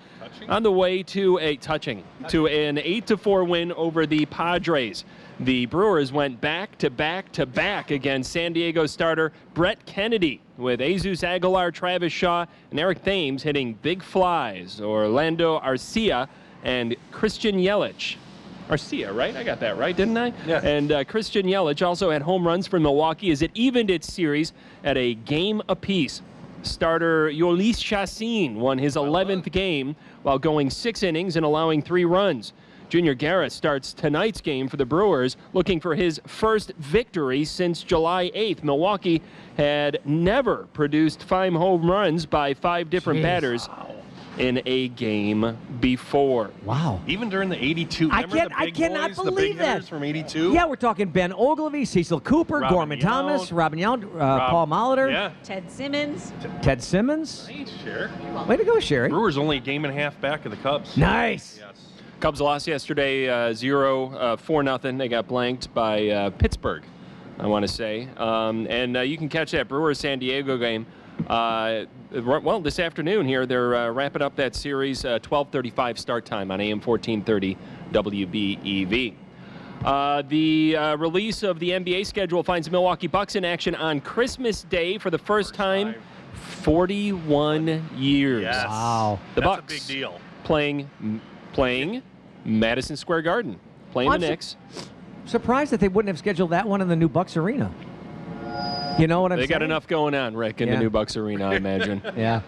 E: on the way to an 8-4 win over the Padres. The Brewers went back-to-back against San Diego starter Brett Kennedy, with Jesus Aguilar, Travis Shaw, and Eric Thames hitting big flies. Orlando Arcia and Christian Yelich. Arcia, right? I got that right, didn't I?
I: Yeah.
E: And Christian Yelich also had home runs for Milwaukee as it evened its series at a game apiece. Starter Yolis Chassin won his 11th game while going 6 innings and allowing 3 runs. Junior Garrett starts tonight's game for the Brewers, looking for his first victory since July 8th. Milwaukee had never produced 5 home runs by 5 different batters in a game before.
C: Wow.
I: Even during the 82.
C: I
I: Remember
C: cannot
I: the big
C: believe that.
I: hitters from 82?
C: Yeah, we're talking Ben Ogilvy, Cecil Cooper,
I: Robin
C: Gorman
I: Yount,
C: Thomas, Robin Yount, Paul Molitor.
I: Yeah.
F: Ted Simmons.
C: Ted Simmons.
I: Nice, Sherry.
C: Way to go, Sherry.
I: Brewers only a game and a half back of the Cubs.
C: Nice.
I: Yes.
E: Cubs lost yesterday 4-0. They got blanked by Pittsburgh, I want to say. And you can catch that Brewers-San Diego game. This afternoon here, they're wrapping up that series, 12:35 start time on AM 1430 WBEV. The release of the NBA schedule finds the Milwaukee Bucks in action on Christmas Day for the first time 41 years.
I: Yes.
C: Wow.
E: The
I: That's
E: Bucks
I: a big deal.
E: playing Madison Square Garden, playing the Knicks.
C: Surprised that they wouldn't have scheduled that one in the new Bucks Arena. You know what I'm saying?
E: They got enough going on, Rick, in the new Bucks Arena, I imagine.
C: Yeah.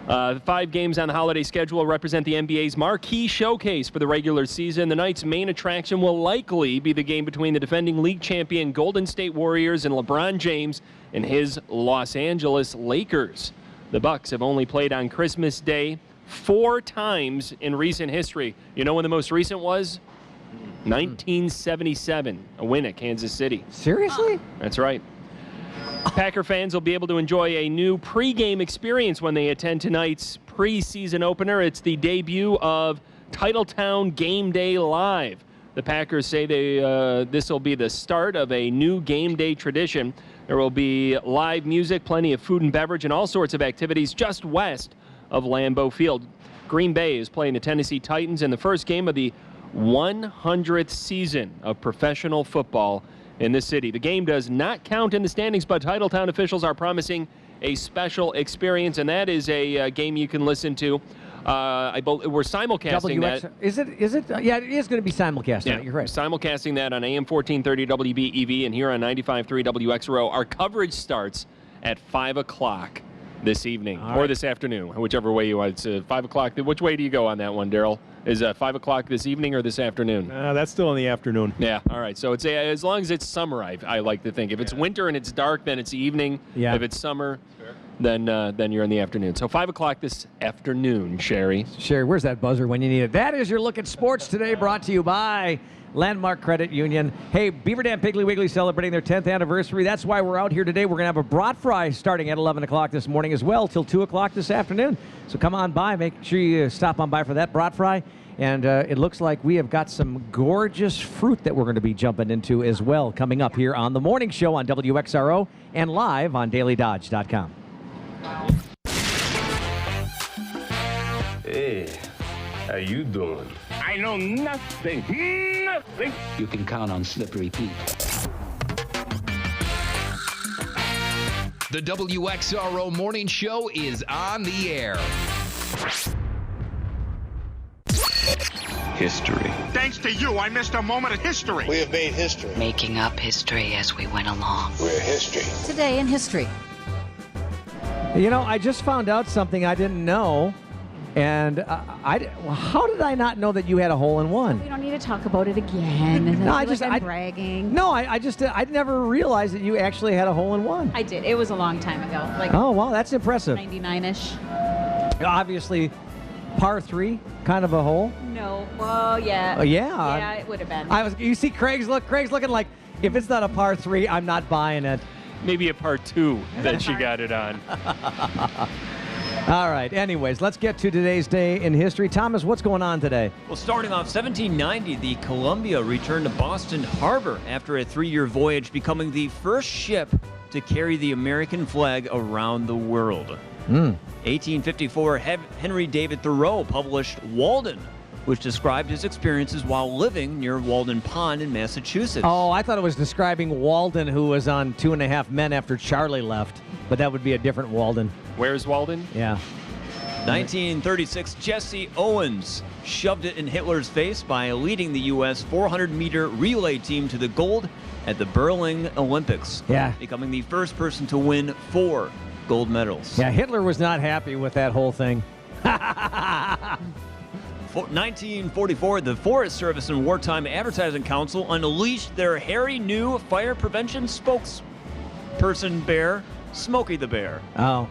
E: The 5 games on the holiday schedule represent the NBA's marquee showcase for the regular season. The night's main attraction will likely be the game between the defending league champion Golden State Warriors and LeBron James and his Los Angeles Lakers. The Bucks have only played on Christmas Day 4 times in recent history. You know when the most recent was? 1977, a win at Kansas City.
C: Seriously?
E: That's right. Packer fans will be able to enjoy a new pregame experience when they attend tonight's preseason opener. It's the debut of Titletown Game Day Live. The Packers say this will be the start of a new game day tradition. There will be live music, plenty of food and beverage, and all sorts of activities just west of Lambeau Field. Green Bay is playing the Tennessee Titans in the first game of the 100th season of professional football in this city. The game does not count in the standings, but Titletown officials are promising a special experience, and that is a game you can listen to. We're simulcasting that.
C: Is it? Yeah, it is going to be simulcast.
E: Yeah,
C: You're right.
E: Simulcasting that on AM 1430 WBEV and here on 95.3 WXRO. Our coverage starts at 5 o'clock this evening or this afternoon, whichever way you want. It's 5 o'clock. Which way do you go on that one, Daryl? Is 5 o'clock this evening or this afternoon?
D: That's still in the afternoon.
E: Yeah, all right. So it's as long as it's summer, I like to think. If it's winter and it's dark, then it's evening.
C: Yeah.
E: If it's summer, then you're in the afternoon. So 5 o'clock this afternoon, Sherry.
C: Sherry, where's that buzzer when you need it? That is your look at sports today, brought to you by Landmark Credit Union. Hey, Beaver Dam Piggly Wiggly celebrating their 10th anniversary. That's why we're out here today. We're going to have a brat fry starting at 11 o'clock this morning as well till 2 o'clock this afternoon. So come on by. Make sure you stop on by for that brat fry. And it looks like we have got some gorgeous fruit that we're going to be jumping into as well coming up here on the morning show on WXRO and live on DailyDodge.com.
N: Hey, how you doing?
O: I know nothing. Nothing.
N: You can count on Slippery Pete.
A: The WXRO Morning Show is on the air.
J: History.
O: Thanks to you, I missed a moment of history.
J: We have made history.
P: Making up history as we went along.
J: We're history.
Q: Today in history.
C: You know, I just found out something I didn't know, and how did I not know that you had a hole-in-one?
F: We don't need to talk about it again.
C: No,
F: I'm bragging.
C: No, I never realized that you actually had a hole-in-one.
F: I did. It was a long time ago. Like
C: Oh, wow, that's impressive.
F: 99-ish.
C: Obviously, par 3, kind of a hole.
F: No. Well, yeah.
C: Yeah.
F: Yeah, it would have been.
C: You see Craig's look. Craig's looking like, if it's not a par 3, I'm not buying it.
E: Maybe a part 2 that she got it on.
C: All right. Anyways, let's get to today's day in history. Thomas, what's going on today?
H: Well, starting off 1790, the Columbia returned to Boston Harbor after a 3-year voyage, becoming the first ship to carry the American flag around the world. 1854, Henry David Thoreau published Walden, which described his experiences while living near Walden Pond in Massachusetts.
C: Oh, I thought it was describing Walden, who was on 2.5 Men after Charlie left, but that would be a different Walden.
E: Where's Walden?
C: Yeah.
H: 1936, Jesse Owens shoved it in Hitler's face by leading the U.S. 400-meter relay team to the gold at the Berlin Olympics, becoming the first person to win 4 gold medals.
C: Yeah, Hitler was not happy with that whole thing.
H: 1944, the Forest Service and Wartime Advertising Council unleashed their hairy new fire prevention spokesperson bear, Smokey the Bear.
C: Oh,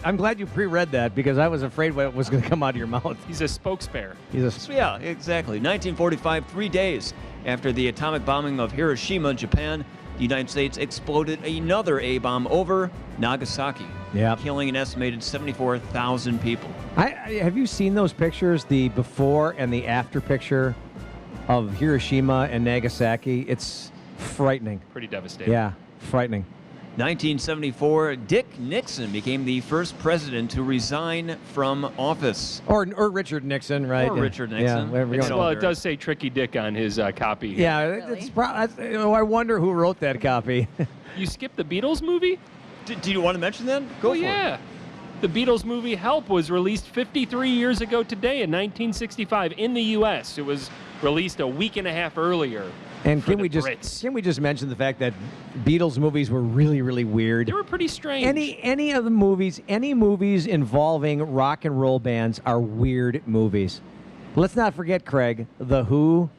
C: I'm glad you pre-read that because I was afraid what was going to come out of your mouth.
E: He's a spokesbear.
H: Yeah, exactly. 1945, 3 days after the atomic bombing of Hiroshima, Japan, the United States exploded another A-bomb over Nagasaki, killing an estimated 74,000 people.
C: Have you seen those pictures, the before and the after picture of Hiroshima and Nagasaki? It's frightening.
E: Pretty devastating.
C: Yeah, frightening.
H: 1974, Dick Nixon became the first president to resign from office.
C: Or Richard Nixon, right?
H: Or Richard Nixon.
C: Yeah,
E: well, it does say Tricky Dick on his copy.
C: Yeah, I wonder who wrote that copy.
E: You skipped the Beatles movie?
H: Do you want to mention that? Go for
E: it. The Beatles movie Help was released 53 years ago today in 1965 in the U.S. It was released a week and a half earlier.
C: And can we just mention the fact that Beatles movies were really, really weird?
E: They were pretty strange.
C: Any movies involving rock and roll bands are weird movies. Let's not forget, Craig, The Who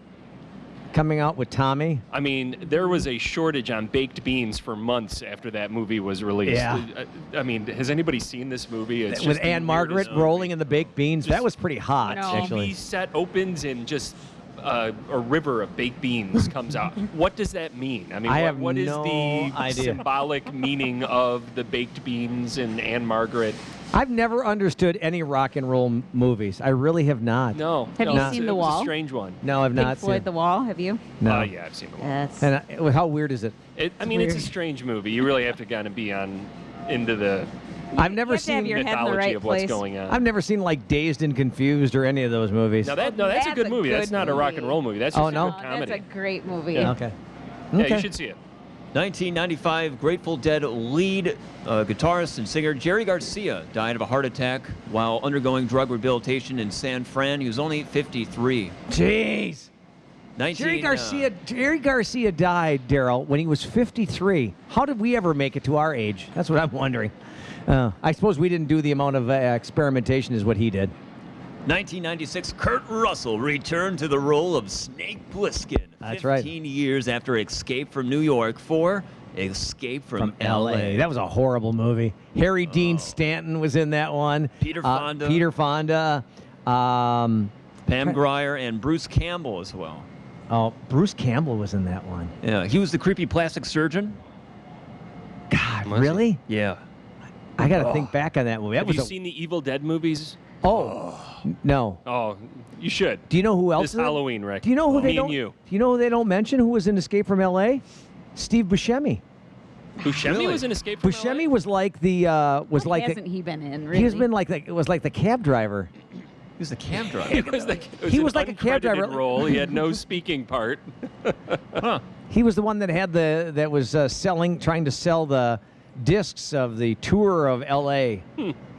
C: coming out with Tommy.
E: I mean, there was a shortage on baked beans for months after that movie was released.
C: Yeah.
E: I mean, has anybody seen this movie? It's
C: with Anne Margaret rolling in the baked beans. That was pretty hot, actually.
E: The set opens and just a river of baked beans comes out. What does that mean? I mean, what is the symbolic meaning of the baked beans and Anne Margaret?
C: I've never understood any rock and roll movies. I really have not.
E: No.
F: Have you seen The Wall?
E: It's a strange one.
C: No, I've not
F: Pink Floyd,
C: seen.
F: The Wall. Have you?
C: No.
E: Yeah, I've seen The Wall.
C: And how weird is it?
E: I mean, it's a strange movie. You really have to kind of be into the
C: I've never seen
F: your head in the
E: mythology
F: right
E: of what's
F: place.
E: going on.
C: I've never seen like Dazed and Confused or any of those movies.
E: No, that's a good movie. That's not a rock and roll movie. That's just a good comedy.
F: That's a great movie.
E: Yeah.
C: Okay.
E: Yeah, you should see it.
H: 1995, Grateful Dead lead guitarist and singer Jerry Garcia died of a heart attack while undergoing drug rehabilitation in San Fran. He was only 53.
C: Jeez. Jerry Garcia died, Daryl, when he was 53. How did we ever make it to our age? That's what I'm wondering. I suppose we didn't do the amount of experimentation as what he did.
H: 1996, Kurt Russell returned to the role of Snake Plissken.
C: That's right.
H: 15 years after Escape from New York for Escape from L.A.
C: That was a horrible movie. Harry Dean Stanton was in that one.
H: Peter Fonda. Pam Grier and Bruce Campbell as well.
C: Oh, Bruce Campbell was in that one.
H: Yeah, he was the creepy plastic surgeon.
C: God, really?
H: Yeah.
C: I got to think back on that movie.
E: Have you seen the Evil Dead movies?
C: No.
E: Oh, you should.
C: Do you know who else?
E: This Halloween, Rick.
C: Do you know who they don't?
E: Me and you.
C: Do you know who they don't mention? Who was in Escape from L.A.? Steve Buscemi.
E: Buscemi was in Escape from
C: Buscemi was like the
F: hasn't he been in? Really?
C: He's been like the cab driver.
H: He was the cab driver.
C: He was like a cab driver.
E: Role. He had no speaking part.
C: He was the one that had that was trying to sell the discs of the tour of L.A.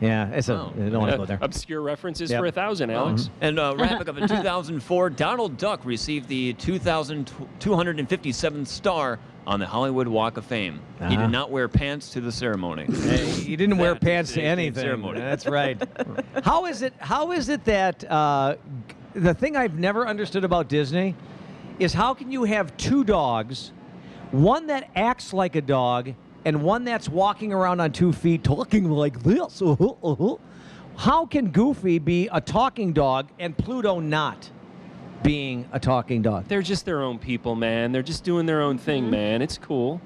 C: Yeah, I don't want to go there.
E: Obscure references for 1,000, Alex.
H: And wrapping up in 2004, Donald Duck received the 2,257th star on the Hollywood Walk of Fame. He
C: Uh-huh.
H: did not wear pants to the ceremony.
C: You didn't wear
H: That
C: pants
H: is
C: to
H: today's
C: anything.
H: ceremony.
C: That's right. How is it that the thing I've never understood about Disney is how can you have two dogs, one that acts like a dog and one that's walking around on 2 feet talking like this? How can Goofy be a talking dog and Pluto not being a talking dog?
E: They're just their own people, man. They're just doing their own thing, man. It's cool.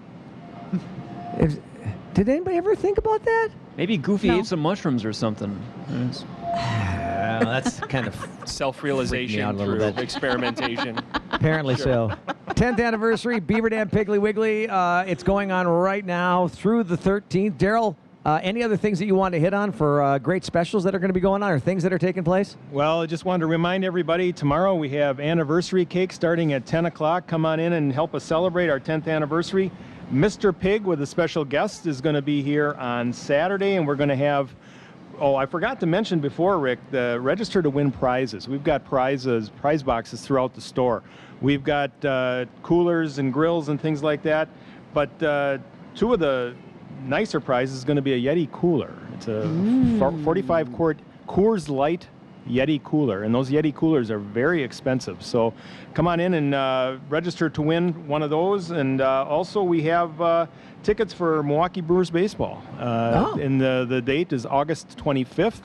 C: Did anybody ever think about that?
H: Maybe Goofy
C: No.
H: ate some mushrooms or something.
C: That's kind of freaked me out
E: Self-realization
C: a little
E: through
C: bit.
E: experimentation.
C: Apparently so. 10th anniversary, Beaver Dam Piggly Wiggly. It's going on right now through the 13th. Daryl, any other things that you want to hit on for great specials that are going to be going on or things that are taking place?
D: Well, I just wanted to remind everybody, tomorrow we have anniversary cake starting at 10 o'clock. Come on in and help us celebrate our 10th anniversary. Mr. Pig with a special guest is going to be here on Saturday, and we're going to have, I forgot to mention before, Rick, the register to win prizes. We've got prize boxes throughout the store. We've got coolers and grills and things like that, but two of the nicer prizes is going to be a Yeti cooler. It's a 45-quart Coors Light Yeti cooler, and those Yeti coolers are very expensive. So come on in and register to win one of those. And also we have tickets for Milwaukee Brewers baseball. And the date is August 25th.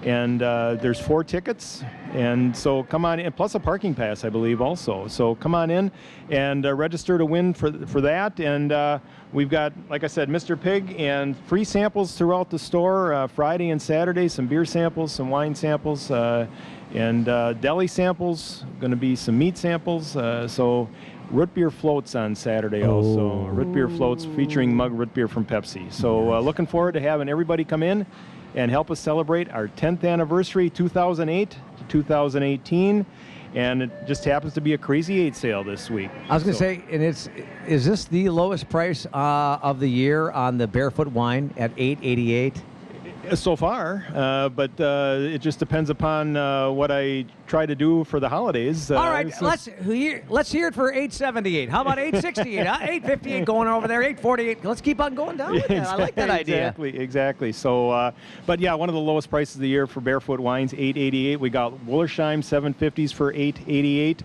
D: And there's 4 tickets, and so come on in, plus a parking pass, I believe, also. So come on in and register to win for that. And we've got, like I said, Mr. Pig and free samples throughout the store, Friday and Saturday, some beer samples, some wine samples, and deli samples, going to be some meat samples. So root beer floats on Saturday also. Root beer floats featuring mug root beer from Pepsi. So looking forward to having everybody come in and help us celebrate our 10th anniversary, 2008 to 2018. And it just happens to be a Crazy 8 sale this week.
C: I was going to say, and is this the lowest price of the year on the Barefoot wine at $8.88?
D: So far, but it just depends upon what I try to do for the holidays.
C: All right, let's hear it for $8.78. How about $8.68? $8.58 going over there, $8.48. Let's keep on going down with that. I like that idea.
D: Exactly. So, but yeah, one of the lowest prices of the year for Barefoot wines, $8.88. We got Wollersheim 750s for $8.88.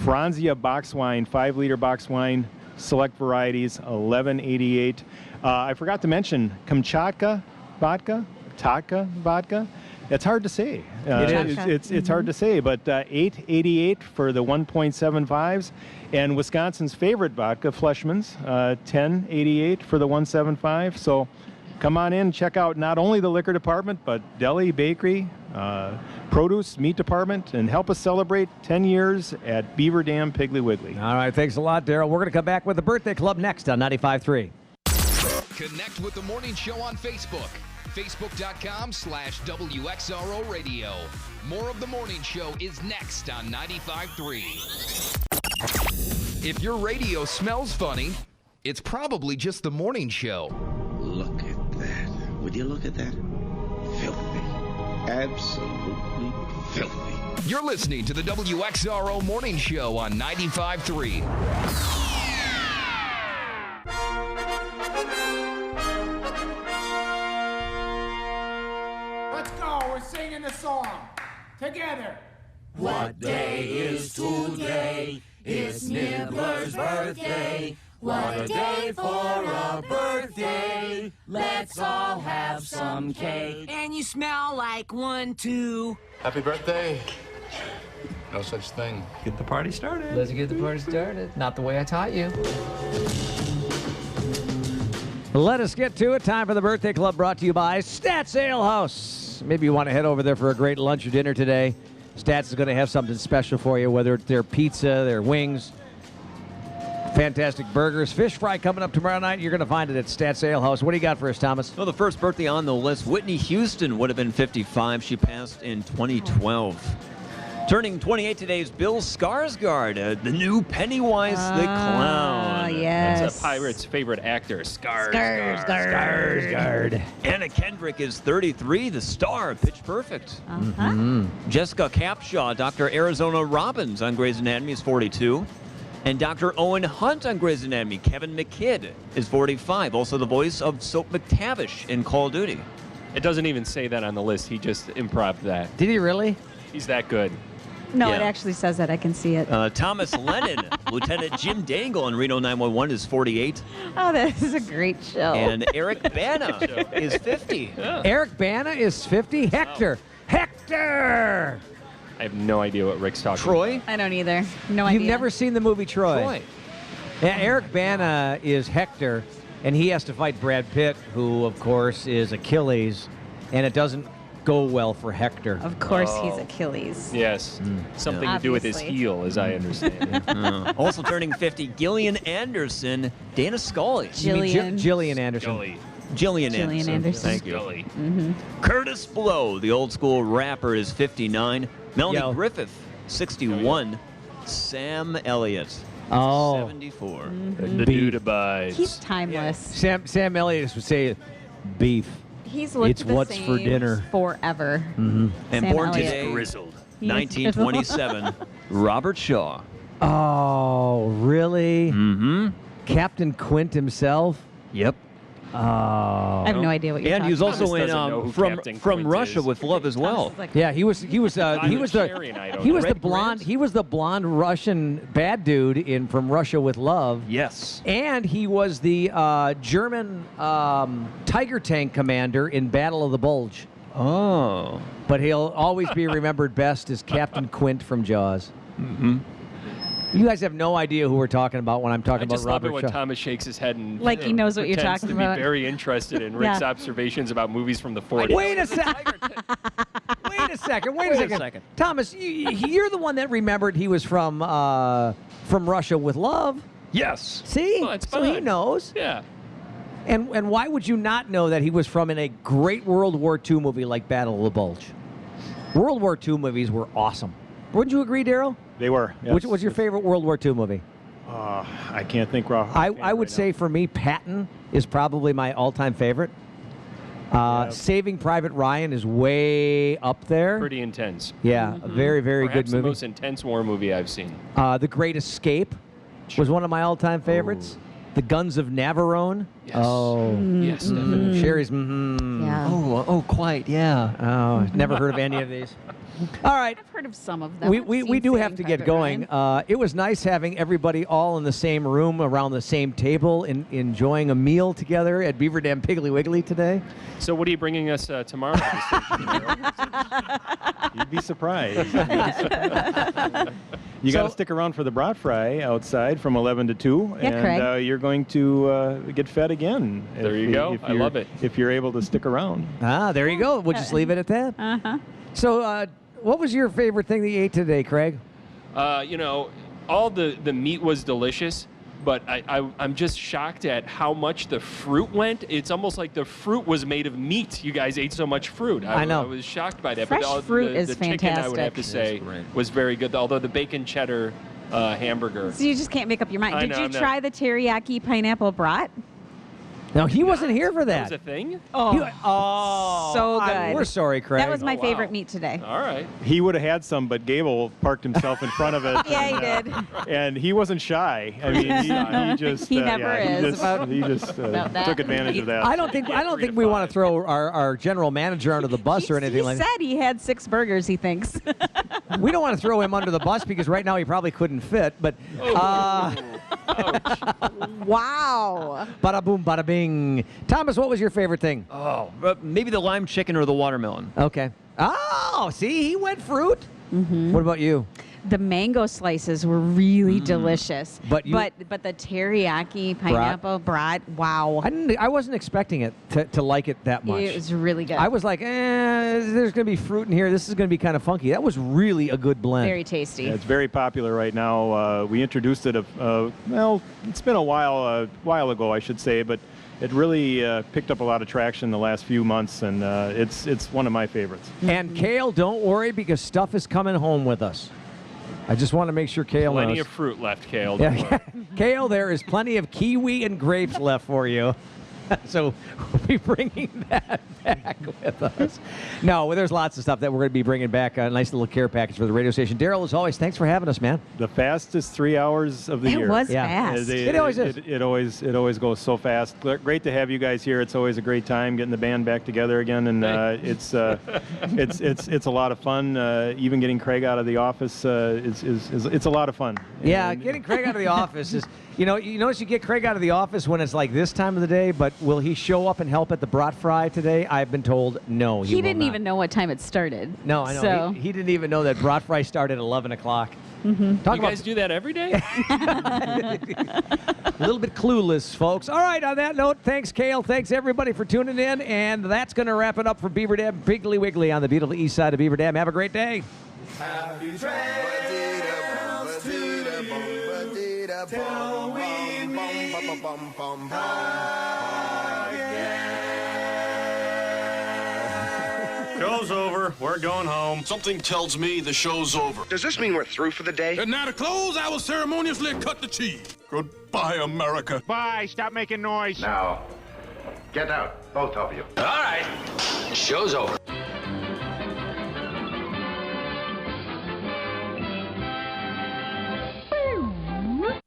D: Franzia box wine, 5-liter box wine, select varieties, $11.88. I forgot to mention Kamchatka vodka. Taka vodka. It's hard to say. It's hard to say, but $8.88 for the 1.75s, and Wisconsin's favorite vodka, Fleshman's, $10.88 for the 1.75. So come on in, check out not only the liquor department, but deli, bakery, produce, meat department, and help us celebrate 10 years at Beaver Dam Piggly Wiggly.
C: All right, thanks a lot, Daryl. We're going to come back with the Birthday Club next on 95.3.
A: Connect with the morning show on Facebook. Facebook.com/WXRO Radio. More of the morning show is next on 95.3. If your radio smells funny, it's probably just the morning show.
P: Look at that. Would you look at that? Filthy. Absolutely filthy.
A: You're listening to the WXRO Morning Show on 95.3.
Q: Singing the song together.
R: What day is today? It's Nibbler's birthday. What a day for a birthday. Let's all have some cake.
S: And you smell like one, too.
T: Happy birthday. No such thing.
U: Get the party started.
V: Let's get the party started. Not the way I taught you.
C: Let us get to it. Time for the Birthday Club, brought to you by Stats Ale House. Maybe you want to head over there for a great lunch or dinner today. Stats is going to have something special for you, whether it's their pizza, their wings, fantastic burgers, fish fry coming up tomorrow night. You're going to find it at Stats Ale House. What do you got for us, Thomas?
H: Well, the first birthday on the list, Whitney Houston would have been 55. She passed in 2012. Turning 28 today is Bill Skarsgård, the new Pennywise the Clown.
F: Yes.
E: That's a pirate's favorite actor,
C: Skarsgård.
H: Anna Kendrick is 33, the star of Pitch Perfect.
F: Uh-huh.
H: Jessica Capshaw, Dr. Arizona Robbins on Grey's Anatomy, is 42. And Dr. Owen Hunt on Grey's Anatomy. Kevin McKidd is 45, also the voice of Soap McTavish in Call of Duty.
E: It doesn't even say that on the list. He just improv that.
C: Did he really?
E: He's that good.
F: No,
H: Yeah.
F: it actually says that. I can see it.
H: Thomas Lennon, Lieutenant Jim Dangle in Reno 911 is 48.
F: Oh, this is a great show.
H: And Eric Bana is 50.
C: Eric Bana is 50. Hector. Hector!
E: I have no idea what Rick's talking
H: Troy?
F: I don't either. No idea.
C: You've never seen the movie Troy? Yeah, Eric Bana is Hector, and he has to fight Brad Pitt, who, of course, is Achilles, and it doesn't go well for Hector.
F: Of course, he's Achilles.
E: Yes. Something to do with his
F: Obviously.
E: heel, as I understand it.
H: Also turning 50, Gillian Anderson, Dana Scully.
C: You mean Gillian Anderson.
H: Gillian
F: Gillian
H: Anderson.
F: Anderson.
H: Thank you.
F: Mm-hmm.
H: Curtis Blow, the old school rapper, is 59. Melanie Griffith, 61. Sam Elliott, 74.
E: The dude abides.
F: He's timeless.
C: Sam Elliott would say, beef.
F: He's looked
C: It's
F: the
C: what's
F: same
C: for dinner.
F: forever.
H: And
F: Sam
H: born
F: Elliott.
H: today,
E: Grizzled.
H: 1927, Robert Shaw.
C: Oh, really?
H: Mm-hmm.
C: Captain Quint himself?
H: Yep.
C: Oh.
F: I have no idea what you're
H: And he was
F: talking
H: also
E: Thomas doesn't know
H: in
E: who
H: from
E: Captain
H: from
E: Quint
H: Russia
E: is.
H: with Love as well.
C: Yeah, he was the
H: Red
C: blonde
H: Grant?
C: he was the blonde Russian bad dude in From Russia with Love.
H: Yes.
C: And he was the German Tiger Tank commander in Battle of the Bulge.
H: Oh.
C: But he'll always be remembered best as Captain Quint from Jaws.
H: Mm-hmm.
C: You guys have no idea who we're talking about when I'm talking
E: I just
C: about
E: love it
C: Robert
E: when
C: Shaw.
E: Thomas shakes his head and
F: Like he knows what you're
E: pretends
F: talking
E: to
F: about.
E: be very interested in Rick's
F: Yeah.
E: observations about movies from the 40s.
C: Wait a second. Thomas, you're the one that remembered he was from Russia with Love.
H: Yes.
C: See?
E: Well, it's
C: so he
E: fine.
C: knows.
E: Yeah.
C: And why would you not know that he was from in a great World War II movie like Battle of the Bulge? World War II movies were awesome. Wouldn't you agree, Daryl?
D: They were. Yes.
C: Which was your favorite World War II movie?
D: I can't think raw.
C: I would say for me, Patton is probably my all-time favorite. Saving Private Ryan is way up there.
E: Pretty intense.
C: Yeah, a very, very
E: Perhaps
C: good movie.
E: the most intense war movie I've seen.
C: The Great Escape was one of my all-time favorites. The Guns of Navarone.
E: Yes.
C: Oh.
E: Yes, definitely.
C: Sherry's,
F: Yeah.
H: Oh, quite, yeah.
C: Oh, never heard of any of these. All right.
F: I've heard of some of them.
C: We
F: I've
C: do
F: seen
C: have to
F: Saving
C: get
F: Private
C: going.
F: Ryan.
C: It was nice having everybody all in the same room around the same table and enjoying a meal together at Beaver Dam Piggly Wiggly today.
E: So what are you bringing us tomorrow?
D: You'd be surprised. You got to stick around for the brat fry outside from 11 to 2,
F: Yeah,
D: and
F: Craig.
D: you're going to get fed again.
E: There you go. I love it.
D: If you're able to stick around.
C: There you go. We'll just leave it at that.
F: Uh-huh.
C: So, what was your favorite thing that you ate today, Craig?
E: All the meat was delicious, but I'm just shocked at how much the fruit went. It's almost like the fruit was made of meat. You guys ate so much fruit.
C: I know.
E: I was shocked by that.
F: Fresh
E: but
F: fruit is
E: the chicken, I would have to
F: fantastic.
E: say, was very good. Although the bacon cheddar hamburger.
F: So you just can't make up your mind.
E: I
F: Did
E: know,
F: you
E: I'm not-
F: try the teriyaki pineapple brat?
C: No, he wasn't here for
E: That was
C: that.
E: a thing?
F: Oh, so
C: I'm-
F: good.
C: we're sorry, Craig.
F: That was my
E: Oh, wow.
F: favorite meat today.
E: All right.
D: He would have had some, but Gable parked himself in front of it.
F: Yeah, he
D: and,
F: did.
D: And he wasn't shy. I mean, he just
F: He never is
D: he just
F: about that.
D: took advantage of that.
C: I don't think we want to throw our general manager under the bus or anything
F: He
C: like
F: said
C: that.
F: he had 6 burgers, he thinks.
C: We don't want to throw him under the bus because right now he probably couldn't fit. But
F: Wow.
C: bada boom, bada bing. Thomas, what was your favorite thing?
H: Oh, maybe the lime chicken or the watermelon.
C: Okay. Oh, see, he went fruit.
F: Mm-hmm.
C: What about you?
F: The mango slices were really delicious.
C: But you-
F: but the teriyaki pineapple brat, wow.
C: I wasn't expecting it to like it that much.
F: It was really good.
C: I was like, there's going to be fruit in here. This is going to be kind of funky. That was really a good blend.
F: very tasty.
D: Yeah, it's very popular right now. We introduced it, it's been a while ago, I should say, but it really picked up a lot of traction the last few months, and it's one of my favorites.
C: And Kale, don't worry because stuff is coming home with us. I just want to make sure Kale
E: Plenty
C: knows.
E: of fruit left, Kale. Don't
C: Yeah,
E: worry.
C: Kale, there is plenty of kiwi and grapes left for you. So we'll be bringing that back with us. No, well, there's lots of stuff that we're going to be bringing back. A nice little care package for the radio station. Daryl, as always, thanks for having us, man.
D: The fastest 3 hours of the year.
F: It was fast.
C: It always is.
D: It always goes so fast. Great to have you guys here. It's always a great time getting the band back together again, and it's a lot of fun. Even getting Craig out of the office it's a lot of fun.
C: Yeah, getting Craig out of the office is, you notice you get Craig out of the office when it's like this time of the day, but will he show up and help at the brat fry today? I've been told no, he will
F: didn't
C: not.
F: even know what time it started.
C: No, I know.
F: So.
C: He didn't even know that brat fry started at 11 o'clock.
F: Mm-hmm.
E: You guys do that every day?
C: A little bit clueless, folks. All right, on that note, thanks, Cale. Thanks, everybody, for tuning in. And that's going to wrap it up for Beaver Dam Piggly Wiggly on the beautiful east side of Beaver Dam. Have a great day.
R: Happy trails to the till we meet again.
I: Show's over. We're going home.
O: Something tells me the show's over.
J: Does this mean we're through for the day?
O: And now to close, I will ceremoniously cut the cheese. Goodbye, America.
Q: Bye. Stop making noise.
L: Now, get out, both of you.
J: All right. Show's over.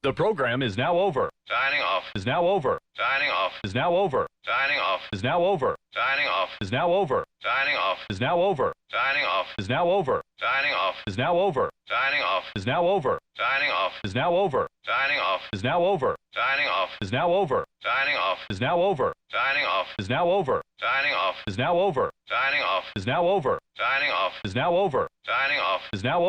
B: The program is now over.
L: Signing off.
B: Is now over.
L: Signing off.
B: Is now over.
L: Signing off.
B: Is now over.
L: Signing off.
B: Is now over.
L: Signing off.
B: Is now over.
L: Signing off.
B: Is now over.
L: Signing off.
B: Is now over.
L: Signing off.
B: Is now over.
L: Signing off.
B: Is now over.
L: Signing off.
B: Is now over.
L: Signing off.
B: Is now over.
L: Signing off.
B: Is now over.
L: Signing off.
B: Is now over.
L: Signing off.
B: Is now over.
L: Signing off.
B: Is now over.
L: Signing off.
B: Is now over.
L: Signing off.
B: Is now